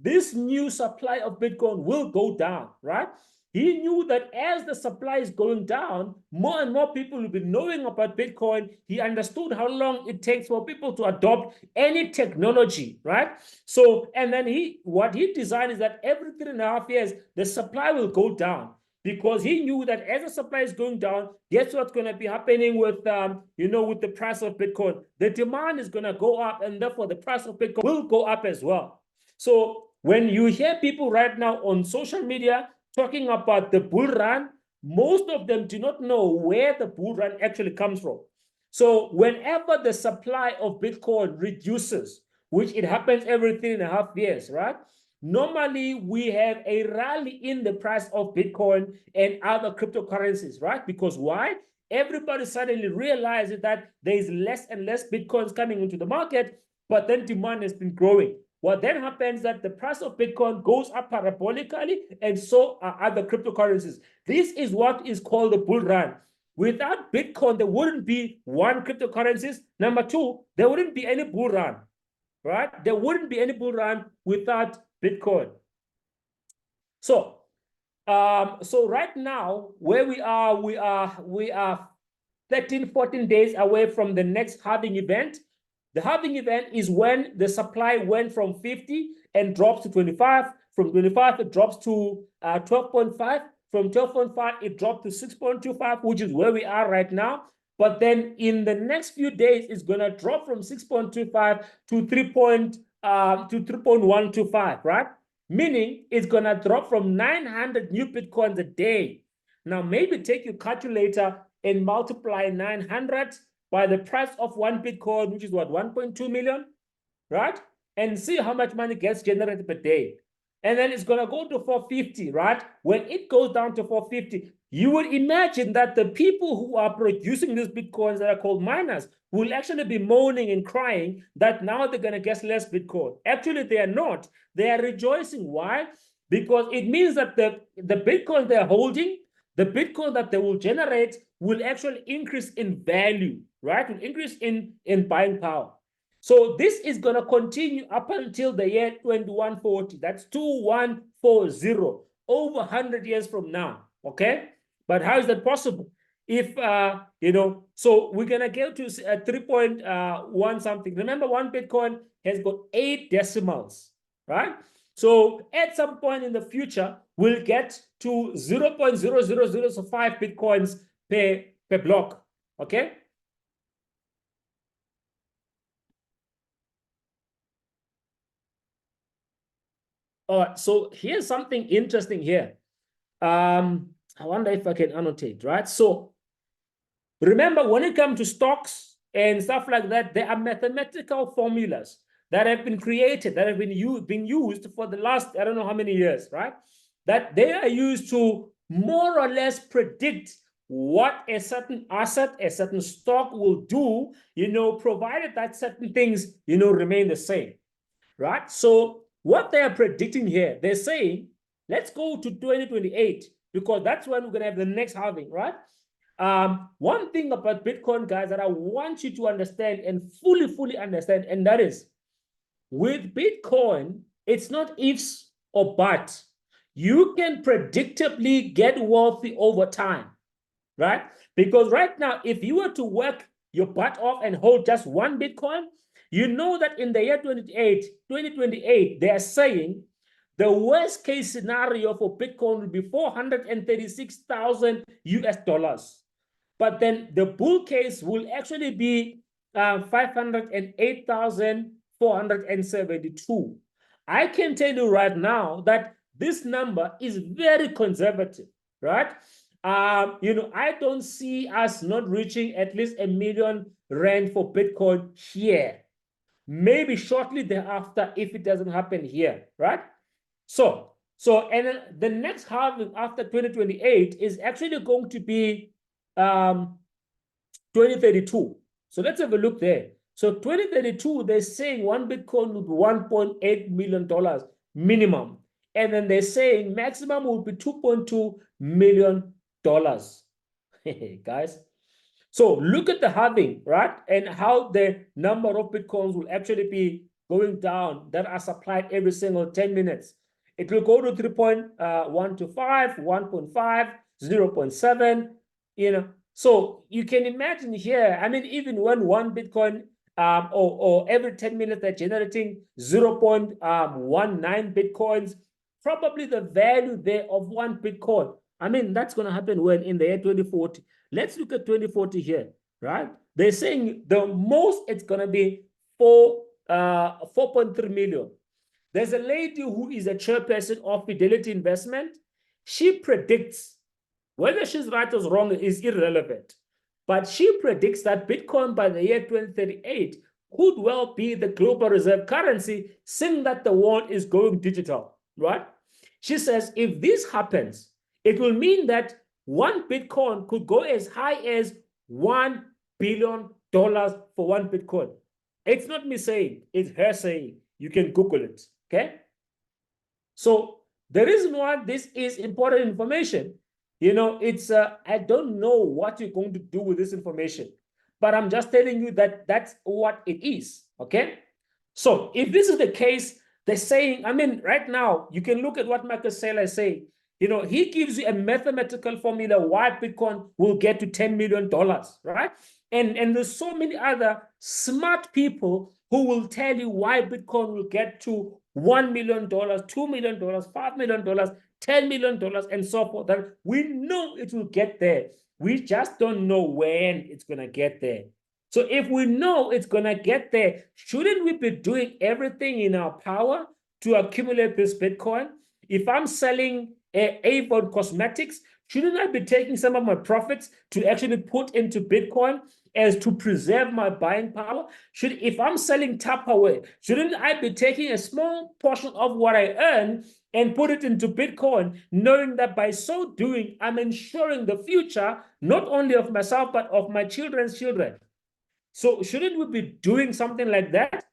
this new supply of Bitcoin will go down, right? He knew that as the supply is going down, more and more people will be knowing about Bitcoin. He understood how long it takes for people to adopt any technology, right? So, and then what he designed is that every 3.5 years, the supply will go down because he knew that as the supply is going down, guess what's going to be happening with, with the price of Bitcoin? The demand is going to go up, and therefore the price of Bitcoin will go up as well. So when you hear people right now on social media talking about the bull run, most of them do not know where the bull run actually comes from. So whenever the supply of Bitcoin reduces, which it happens every 3.5 years, right? normally we have a rally in the price of Bitcoin and other cryptocurrencies, right? Because why? Everybody suddenly realizes that there is less and less Bitcoins coming into the market, but then demand has been growing. What then happens is that the price of Bitcoin goes up parabolically, and so are other cryptocurrencies. This is what is called the bull run. Without Bitcoin, there wouldn't be one cryptocurrencies. Number two, there wouldn't be any bull run, right? There wouldn't be any bull run without Bitcoin. So, so right now, where we are 13, 14 days away from the next halving event. The halving event is when the supply went from 50 and drops to 25. From 25, it drops to 12.5. From 12.5, it dropped to 6.25, which is where we are right now. But then in the next few days, it's going to drop from 6.25 to 3.125, right? Meaning it's going to drop from 900 new Bitcoins a day. Now, maybe take your calculator and multiply 900 by the price of one Bitcoin, which is what, 1.2 million, right? And see how much money gets generated per day. And then it's going to go to 450, right? When it goes down to 450, you would imagine that the people who are producing these Bitcoins that are called miners will actually be moaning and crying that now they're going to get less Bitcoin. Actually, they are not. They are rejoicing. Why? Because it means that the Bitcoin they're holding, the Bitcoin that they will generate will actually increase in value, right? Will increase in buying power. So this is going to continue up until the year 2140. That's 2140, over 100 years from now, okay? But how is that possible? If, so we're going to go to 3.1 something. Remember, one Bitcoin has got 8 decimals, right? So at some point in the future, we'll get to 0.00005 Bitcoins per block, okay? All right, so here's something interesting here. I wonder if I can annotate, right? So remember, when it comes to stocks and stuff like that, there are mathematical formulas that have been created, that have been used for the last, I don't know how many years, right? That they are used to more or less predict what a certain asset, a certain stock will do, provided that certain things, remain the same, right? So what they are predicting here, they're saying, let's go to 2028, because that's when we're going to have the next halving, right? One thing about Bitcoin, guys, that I want you to understand and fully understand, and that is, with Bitcoin, it's not ifs or buts. You can predictably get wealthy over time, right? Because right now, if you were to work your butt off and hold just one Bitcoin, you know that in the year 2028, they are saying the worst case scenario for Bitcoin will be 436,000 US dollars. But then the bull case will actually be 508,472. I can tell you right now that this number is very conservative, right? I don't see us not reaching at least R1 million for Bitcoin here. Maybe shortly thereafter, if it doesn't happen here, right? So and then the next halving after 2028 is actually going to be 2032. So let's have a look there. So 2032, they're saying one Bitcoin will be $1.8 million minimum. And then they're saying maximum will be $2.2 million. Guys. So look at the halving, right? And how the number of Bitcoins will actually be going down that are supplied every single 10 minutes. It will go to 3.125, 1.5, 0.7, So you can imagine here, I mean, even when one Bitcoin or every 10 minutes they're generating 0.19 Bitcoins, probably the value there of one Bitcoin. I mean, that's going to happen when in the year 2040. Let's look at 2040 here, right? They're saying the most it's going to be 4.3 million. There's a lady who is a chairperson of Fidelity Investment. She predicts, whether she's right or wrong is irrelevant, but she predicts that Bitcoin by the year 2038 could well be the global reserve currency, seeing that the world is going digital, right? She says, if this happens, it will mean that one Bitcoin could go as high as $1 billion for one Bitcoin. It's not me saying, it's her saying. You can Google it, okay? So the reason why this is important information, it's I don't know what you're going to do with this information, but I'm just telling you that that's what it is, okay? So if this is the case, they're saying, I mean, right now, you can look at what Michael Saylor is saying. He gives you a mathematical formula why Bitcoin will get to $10 million, right? And there's so many other smart people who will tell you why Bitcoin will get to $1 million, $2 million, $5 million, $10 million, and so forth. That we know it will get there. We just don't know when it's going to get there. So if we know it's going to get there, shouldn't we be doing everything in our power to accumulate this Bitcoin? If I'm selling Avon Cosmetics, shouldn't I be taking some of my profits to actually put into Bitcoin as to preserve my buying power? If I'm selling Tupperware, shouldn't I be taking a small portion of what I earn and put it into Bitcoin, knowing that by so doing, I'm ensuring the future, not only of myself, but of my children's children? So shouldn't we be doing something like that?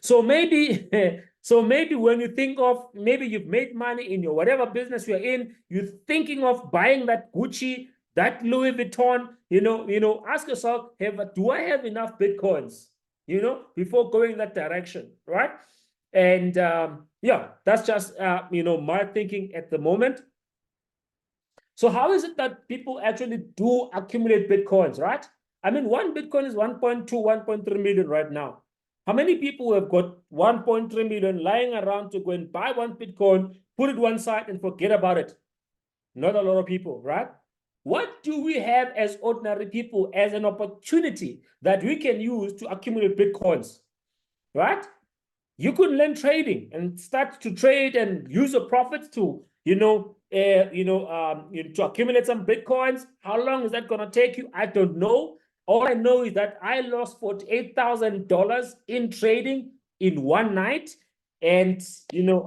So maybe when you think of, maybe you've made money in your whatever business you're in, you're thinking of buying that Gucci, that Louis Vuitton, ask yourself, do I have enough Bitcoins, before going that direction, right? And yeah, that's just my thinking at the moment. So how is it that people actually do accumulate Bitcoins, right? I mean, one Bitcoin is 1.2, 1.3 million right now. How many people have got 1.3 million lying around to go and buy one Bitcoin, put it one side and forget about it? Not a lot of people, right? What do we have as ordinary people as an opportunity that we can use to accumulate Bitcoins, right? You could learn trading and start to trade and use your profits to, to accumulate some Bitcoins. How long is that going to take you? I don't know. All I know is that I lost $48,000 in trading in one night. And,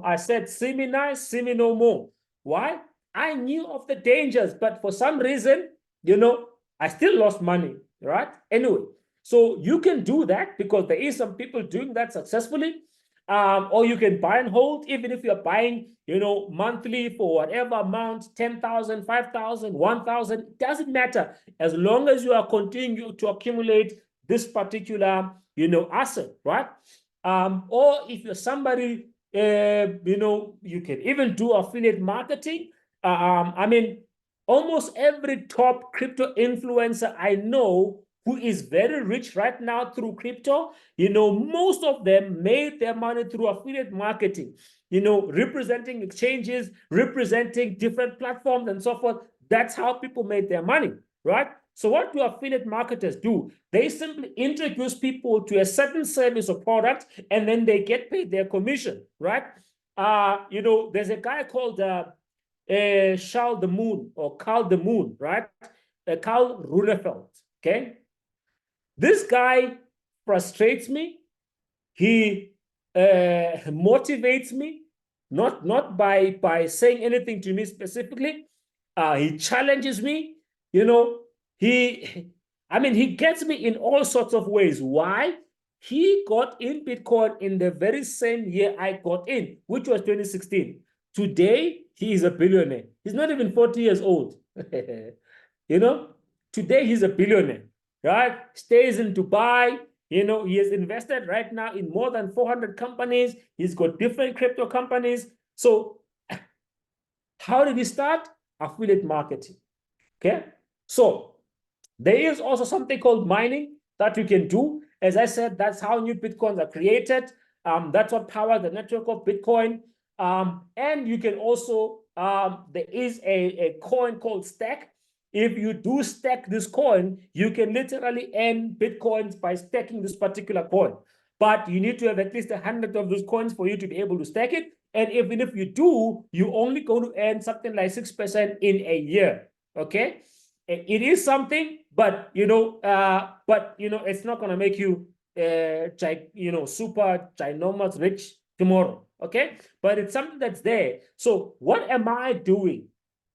I said, see me now, see me no more. Why? I knew of the dangers, but for some reason, I still lost money, right? Anyway, so you can do that because there is some people doing that successfully. Or you can buy and hold, even if you're buying, monthly for whatever amount, 10,000, 5,000, 1,000, it doesn't matter. As long as you are continuing to accumulate this particular, asset, right? Or if you're somebody, you can even do affiliate marketing. I mean, almost every top crypto influencer I know who is very rich right now through crypto, most of them made their money through affiliate marketing, representing exchanges, representing different platforms and so forth. That's how people made their money, right? So what do affiliate marketers do? They simply introduce people to a certain service or product, and then they get paid their commission, right? There's a guy called Charles the Moon or Carl the Moon, right? Carl Runefeld, okay? This guy frustrates me. He motivates me, not by saying anything to me specifically. He challenges me. He gets me in all sorts of ways. Why? He got in Bitcoin in the very same year I got in, which was 2016. Today, he is a billionaire. He's not even 40 years old. Today he's a billionaire, right? Stays in Dubai. He has invested right now in more than 400 companies. He's got different crypto companies. So how did he start? Affiliate marketing, okay? So there is also something called mining that you can do. As I said, that's how new Bitcoins are created. That's what powers the network of Bitcoin. And you can also, there is a coin called Stack. If you do stack this coin, you can literally earn Bitcoins by stacking this particular coin. But you need to have at least 100 of those coins for you to be able to stack it. And even if you do, you're only going to earn something like 6% in a year, okay? It is something, but it's not gonna make you super ginormous rich tomorrow. Okay, but it's something that's there. So what am I doing?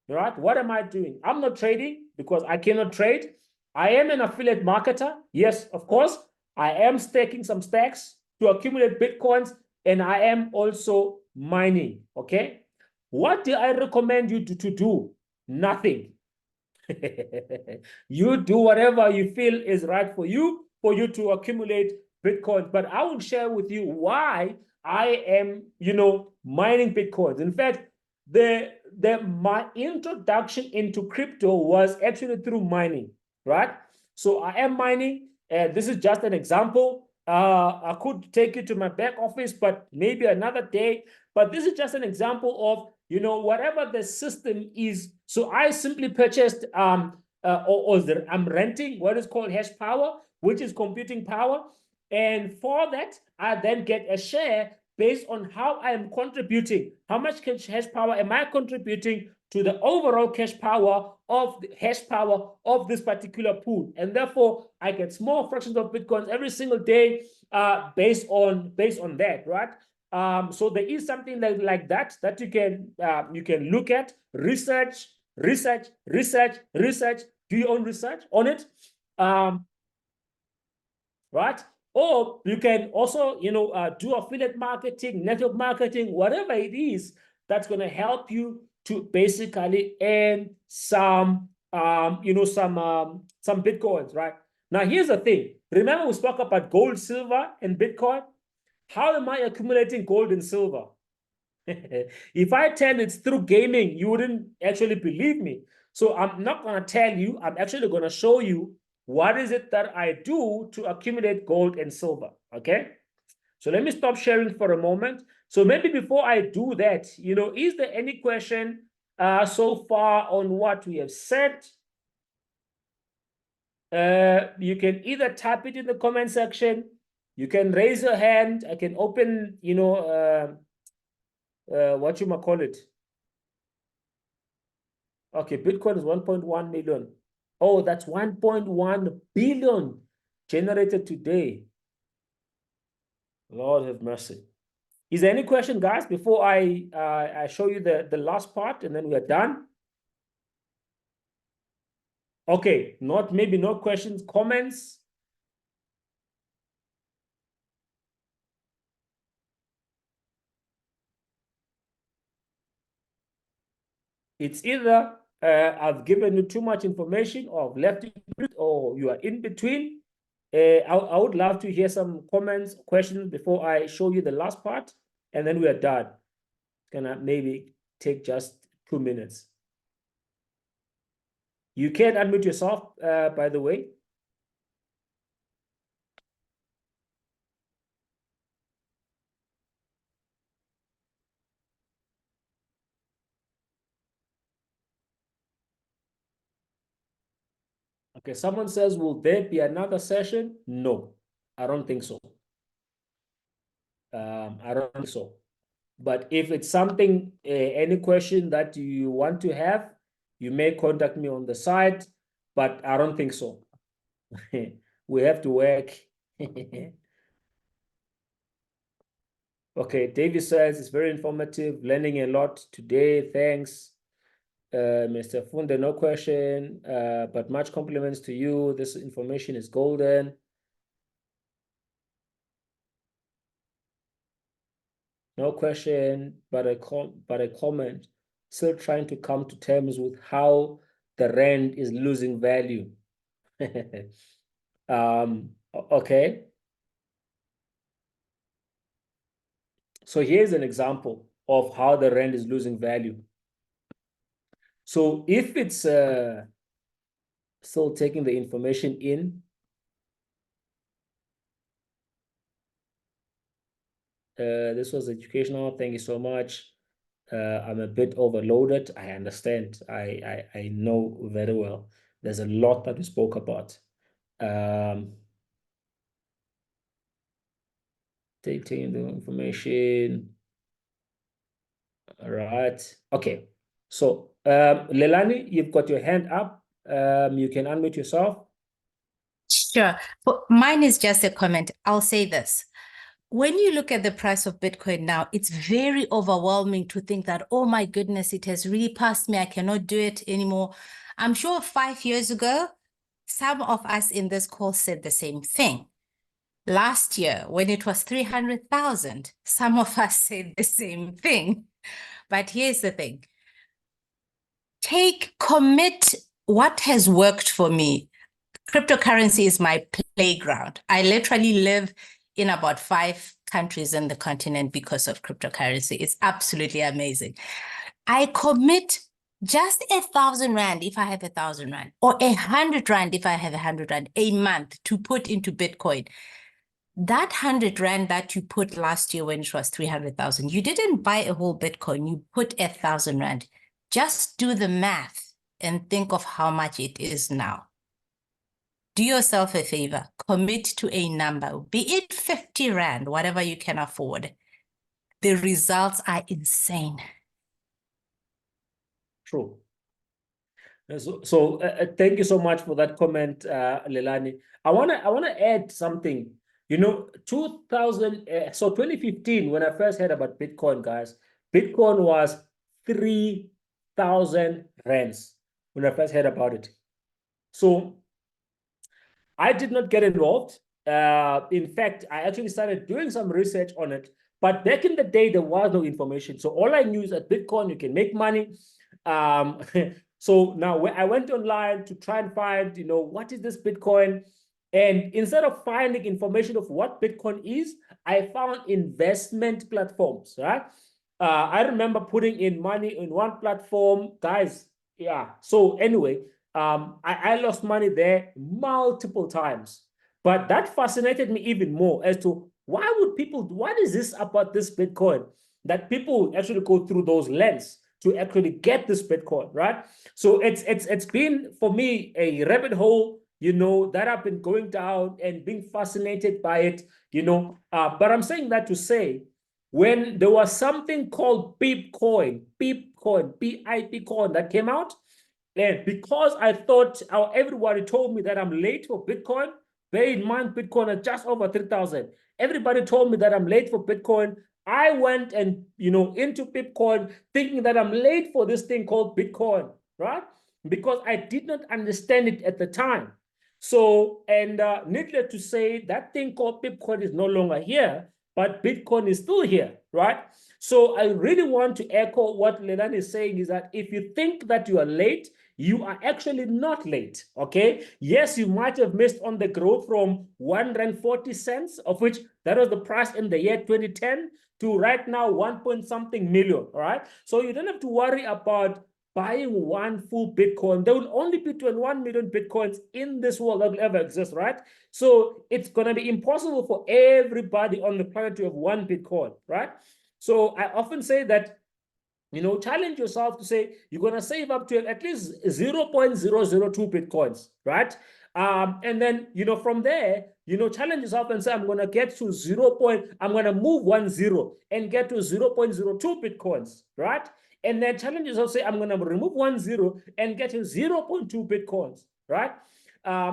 Right? What am I doing? I'm not trading because I cannot trade. I am an affiliate marketer. Yes, of course. I am staking some stacks to accumulate Bitcoins, and I am also mining. Okay. What do I recommend you to do? Nothing. You do whatever you feel is right for you to accumulate Bitcoin. But I will share with you why I am, mining Bitcoins. In fact, my introduction into crypto was actually through mining, right? So I am mining, and this is just an example. I could take you to my back office, but maybe another day. But this is just an example of whatever the system is. So I simply purchased I'm renting what is called hash power, which is computing power. And for that, I then get a share based on how I am contributing. How much hash power am I contributing to the overall hash power of this particular pool? And therefore, I get small fractions of Bitcoins every single day based on that, right? So there is something like that you can look at, research, do your own research on it. Right? Or you can also, do affiliate marketing, network marketing, whatever it is that's going to help you to basically earn some Bitcoins, right? Now, here's the thing. Remember we spoke about gold, silver, and Bitcoin? How am I accumulating gold and silver? If I tell it's through gaming, you wouldn't actually believe me. So I'm not going to tell you. I'm actually going to show you what is it that I do to accumulate gold and silver. Okay. So let me stop sharing for a moment. So maybe before I do that, is there any question so far on what we have said? You can either type it in the comment section. You can raise your hand. I can open, what you might call it. Okay, Bitcoin is 1.1 million. Oh, that's 1.1 billion generated today. Lord have mercy. Is there any question, guys, before I show you the last part and then we are done? Okay, maybe no questions, comments. It's either I've given you too much information or I've left it or you are in between. I would love to hear some comments, questions before I show you the last part, and then we are done. It's gonna maybe take just 2 minutes. You can unmute yourself, by the way. Okay, someone says, will there be another session? No, I don't think so. I don't think so. But if it's something, any question that you want to have, you may contact me on the site, but I don't think so. We have to work. Okay, David says it's very informative, learning a lot today. Thanks. Mr. Funde, no question, but much compliments to you. This information is golden. No question, but a comment. Still trying to come to terms with how the rand is losing value. Okay. So here's an example of how the rand is losing value. So if it's still taking the information in, this was educational. Thank you so much. I'm a bit overloaded. I understand. I know very well. There's a lot that we spoke about. Taking the information. All right. Okay. So, Lelani, you've got your hand up. You can unmute yourself. Sure. But mine is just a comment. I'll say this. When you look at the price of Bitcoin now, it's very overwhelming to think that, oh my goodness, it has really passed me. I cannot do it anymore. I'm sure 5 years ago, some of us in this call said the same thing. Last year, when it was 300,000, some of us said the same thing. But here's the thing. Commit what has worked for me. Cryptocurrency is my playground. I literally live in about 5 countries in the continent because of cryptocurrency. It's absolutely amazing. I commit just 1,000 Rand if I have 1,000 Rand, or 100 Rand if I have 100 Rand a month to put into Bitcoin. That 100 Rand that you put last year when it was 300,000, you didn't buy a whole Bitcoin, you put 1,000 Rand. Just do the math and think of how much it is now. Do yourself a favor, commit to a number, be it 50 Rand, whatever you can afford. The results are insane. True. So thank you so much for that comment, Lelani. I wanna add something. You know, 2015, when I first heard about Bitcoin, guys, Bitcoin was 3,000 rands when I first heard about it. So I did not get involved. In fact, I actually started doing some research on it. But back in the day, there was no information. So all I knew is that Bitcoin, you can make money. So now I went online to try and find, what is this Bitcoin? And instead of finding information of what Bitcoin is, I found investment platforms, right? I remember putting in money in one platform, guys. Yeah. So anyway, I lost money there multiple times. But that fascinated me even more as to what is this about this Bitcoin that people actually go through those lens to actually get this Bitcoin, right? So it's been for me a rabbit hole, that I've been going down and being fascinated by it, But I'm saying that to say, when there was something called Bitcoin, BIP coin that came out, and because I thought everybody told me that I'm late for Bitcoin, bear in mind Bitcoin is just over 3,000. Everybody told me that I'm late for Bitcoin. I went and into Bitcoin thinking that I'm late for this thing called Bitcoin, right? Because I did not understand it at the time. So, and needless to say, that thing called Bitcoin is no longer here, but Bitcoin is still here, right? So I really want to echo what Leilani is saying, is that if you think that you are late, you are actually not late, okay? Yes, you might have missed on the growth from 1.40 Rand, of which that was the price in the year 2010, to right now 1 point something million, all right? So you don't have to worry about buying one full Bitcoin. There will only be 21 million Bitcoins in this world that will ever exist, right? So it's going to be impossible for everybody on the planet to have one Bitcoin, right? So I often say that, challenge yourself to say you're going to save up to at least 0.002 Bitcoins, right? And then, from there, challenge yourself and say, I'm going to get to I'm going to move 1 0 and get to 0.02 Bitcoins, right? And then challenge yourself, say, I'm going to remove 1 0 and get to 0.2 Bitcoins, right?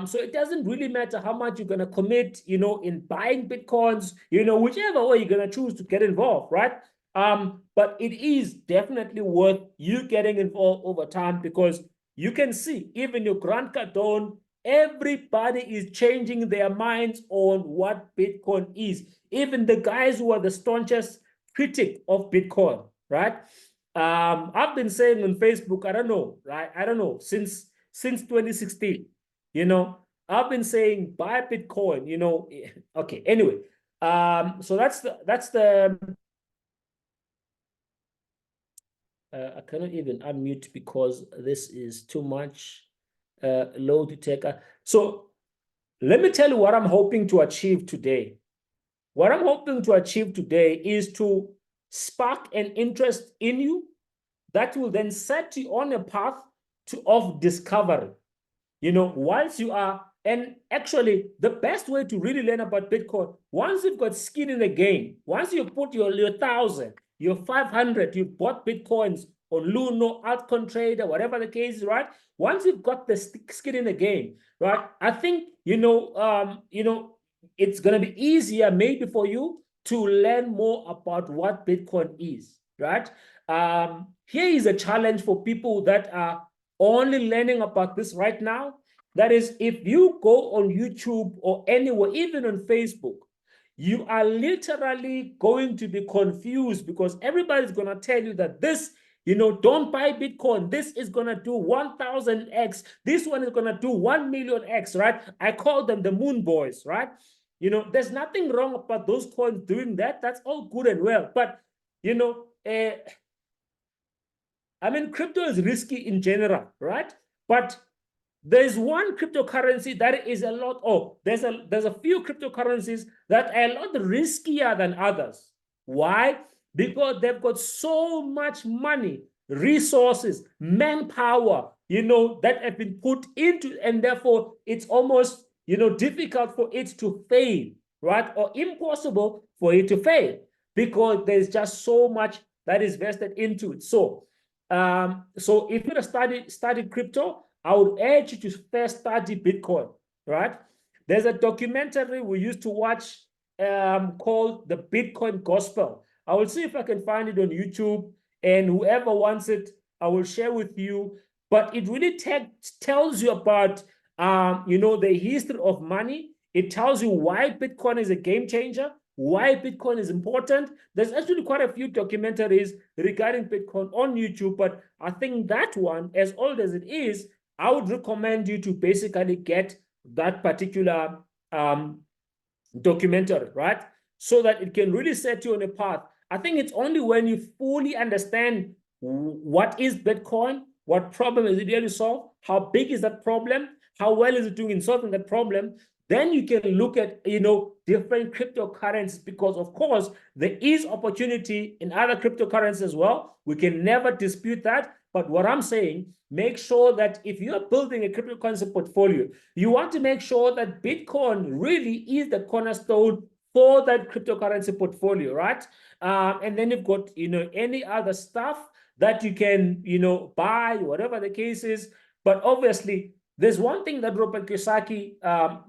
So it doesn't really matter how much you're going to commit, in buying Bitcoins, whichever way you're going to choose to get involved, right? But it is definitely worth you getting involved over time, because you can see even your Grant Cardone, everybody is changing their minds on what Bitcoin is. Even the guys who are the staunchest critic of Bitcoin, right? I've been saying on Facebook, I don't know, right? I don't know, since 2016, I've been saying buy Bitcoin, okay, anyway. So that's the I cannot even unmute because this is too much load to take. So let me tell you what I'm hoping to achieve today. What I'm hoping to achieve today is to spark an interest in you that will then set you on a path of discovery. Once you are, and actually the best way to really learn about Bitcoin, once you've got skin in the game, once you put your 1,000, your 500, you bought Bitcoins on Luno, altcoin trader, whatever the case is, right? Once you've got the skin in the game, right? I think, it's going to be easier maybe for you to learn more about what Bitcoin is, right? Here is a challenge for people that are only learning about this right now. That is, if you go on YouTube or anywhere, even on Facebook, you are literally going to be confused because everybody's going to tell you that this, don't buy Bitcoin. This is going to do 1,000x. This one is going to do 1 millionx, right? I call them the moon boys, right? There's nothing wrong about those coins doing that. That's all good and well. But, crypto is risky in general, right? But there's one cryptocurrency that is there's a few cryptocurrencies that are a lot riskier than others. Why? Because they've got so much money, resources, manpower, that have been put into, and therefore it's almost, difficult for it to fail, right? Or impossible for it to fail because there's just so much that is vested into it. So if you're study crypto, I would urge you to first study Bitcoin, right? There's a documentary we used to watch called The Bitcoin Gospel. I will see if I can find it on YouTube, and whoever wants it, I will share with you. But it really tells you about, the history of money. It tells you why Bitcoin is a game changer, why Bitcoin is important. There's actually quite a few documentaries regarding Bitcoin on YouTube, but I think that one, as old as it is, I would recommend you to basically get that particular documentary, right? So that it can really set you on a path. I think it's only when you fully understand what is Bitcoin, what problem is it really solve, how big is that problem, how well is it doing in solving that problem, then you can look at, different cryptocurrencies, because of course there is opportunity in other cryptocurrencies as well. We can never dispute that. But what I'm saying, make sure that if you're building a cryptocurrency portfolio, you want to make sure that Bitcoin really is the cornerstone for that cryptocurrency portfolio, right? And then you've got, any other stuff that you can, buy, whatever the case is. But obviously, there's one thing that Robert Kiyosaki,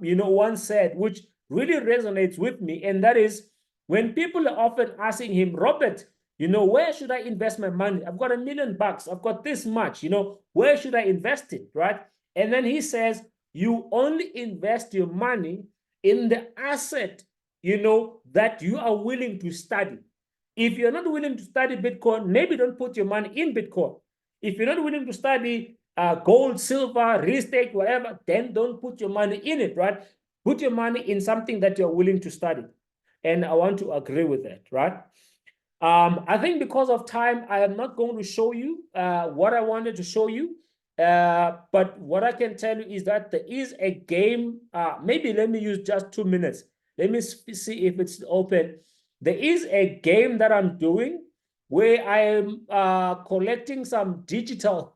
once said, which really resonates with me, and that is when people are often asking him, Robert, where should I invest my money? I've got $1 million. I've got this much, where should I invest it, right? And then he says, you only invest your money in the asset, that you are willing to study. If you're not willing to study Bitcoin, maybe don't put your money in Bitcoin. If you're not willing to study gold, silver, real estate, whatever, then don't put your money in it, right? Put your money in something that you're willing to study. And I want to agree with that, right? I think because of time, I am not going to show you what I wanted to show you. But what I can tell you is that there is a game. Maybe let me use just 2 minutes. Let me see if it's open. There is a game that I'm doing where I am collecting some digital,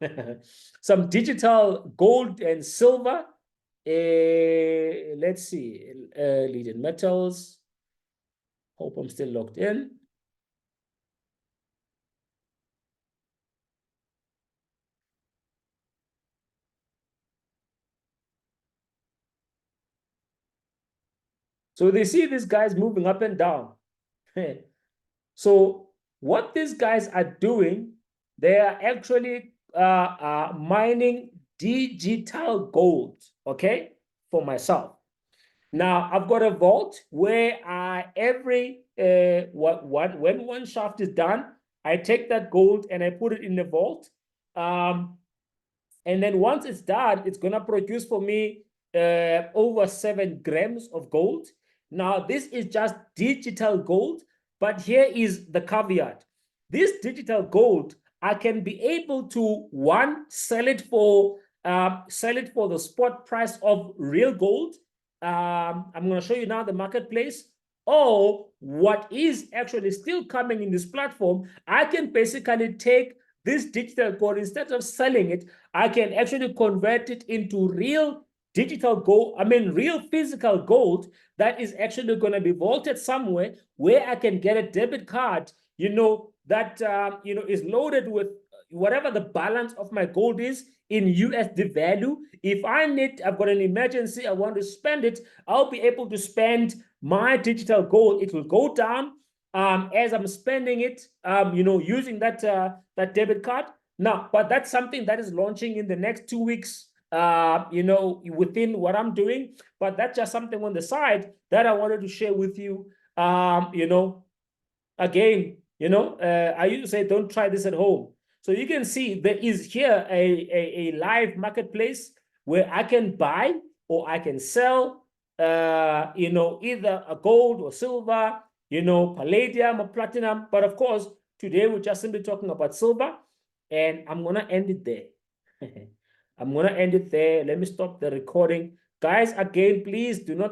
some digital gold and silver. Let's see, leading metals. Hope I'm still logged in. So they see these guys moving up and down. So what these guys are doing, they are actually mining digital gold, okay, for myself. Now I've got a vault where when one shaft is done, I take that gold and I put it in the vault. And then once it's done, it's gonna produce for me over 7 grams of gold. Now this is just digital gold, but here is the caveat. This digital gold, I can be able to sell it for the spot price of real gold. I'm going to show you now the marketplace. Or what is actually still coming in this platform, I can basically take this digital gold, instead of selling it, I can actually convert it into real digital gold, real physical gold that is actually going to be vaulted somewhere where I can get a debit card, that, is loaded with, whatever the balance of my gold is in USD value. If I've got an emergency, I want to spend it, I'll be able to spend my digital gold. It will go down as I'm spending it, using that debit card. Now, but that's something that is launching in the next 2 weeks, within what I'm doing. But that's just something on the side that I wanted to share with you. Again, I used to say, don't try this at home. So you can see there is here a live marketplace where I can buy or I can sell, either a gold or silver, palladium or platinum. But of course, today we're just simply talking about silver, and I'm going to end it there. I'm going to end it there. Let me stop the recording. Guys, again, please do not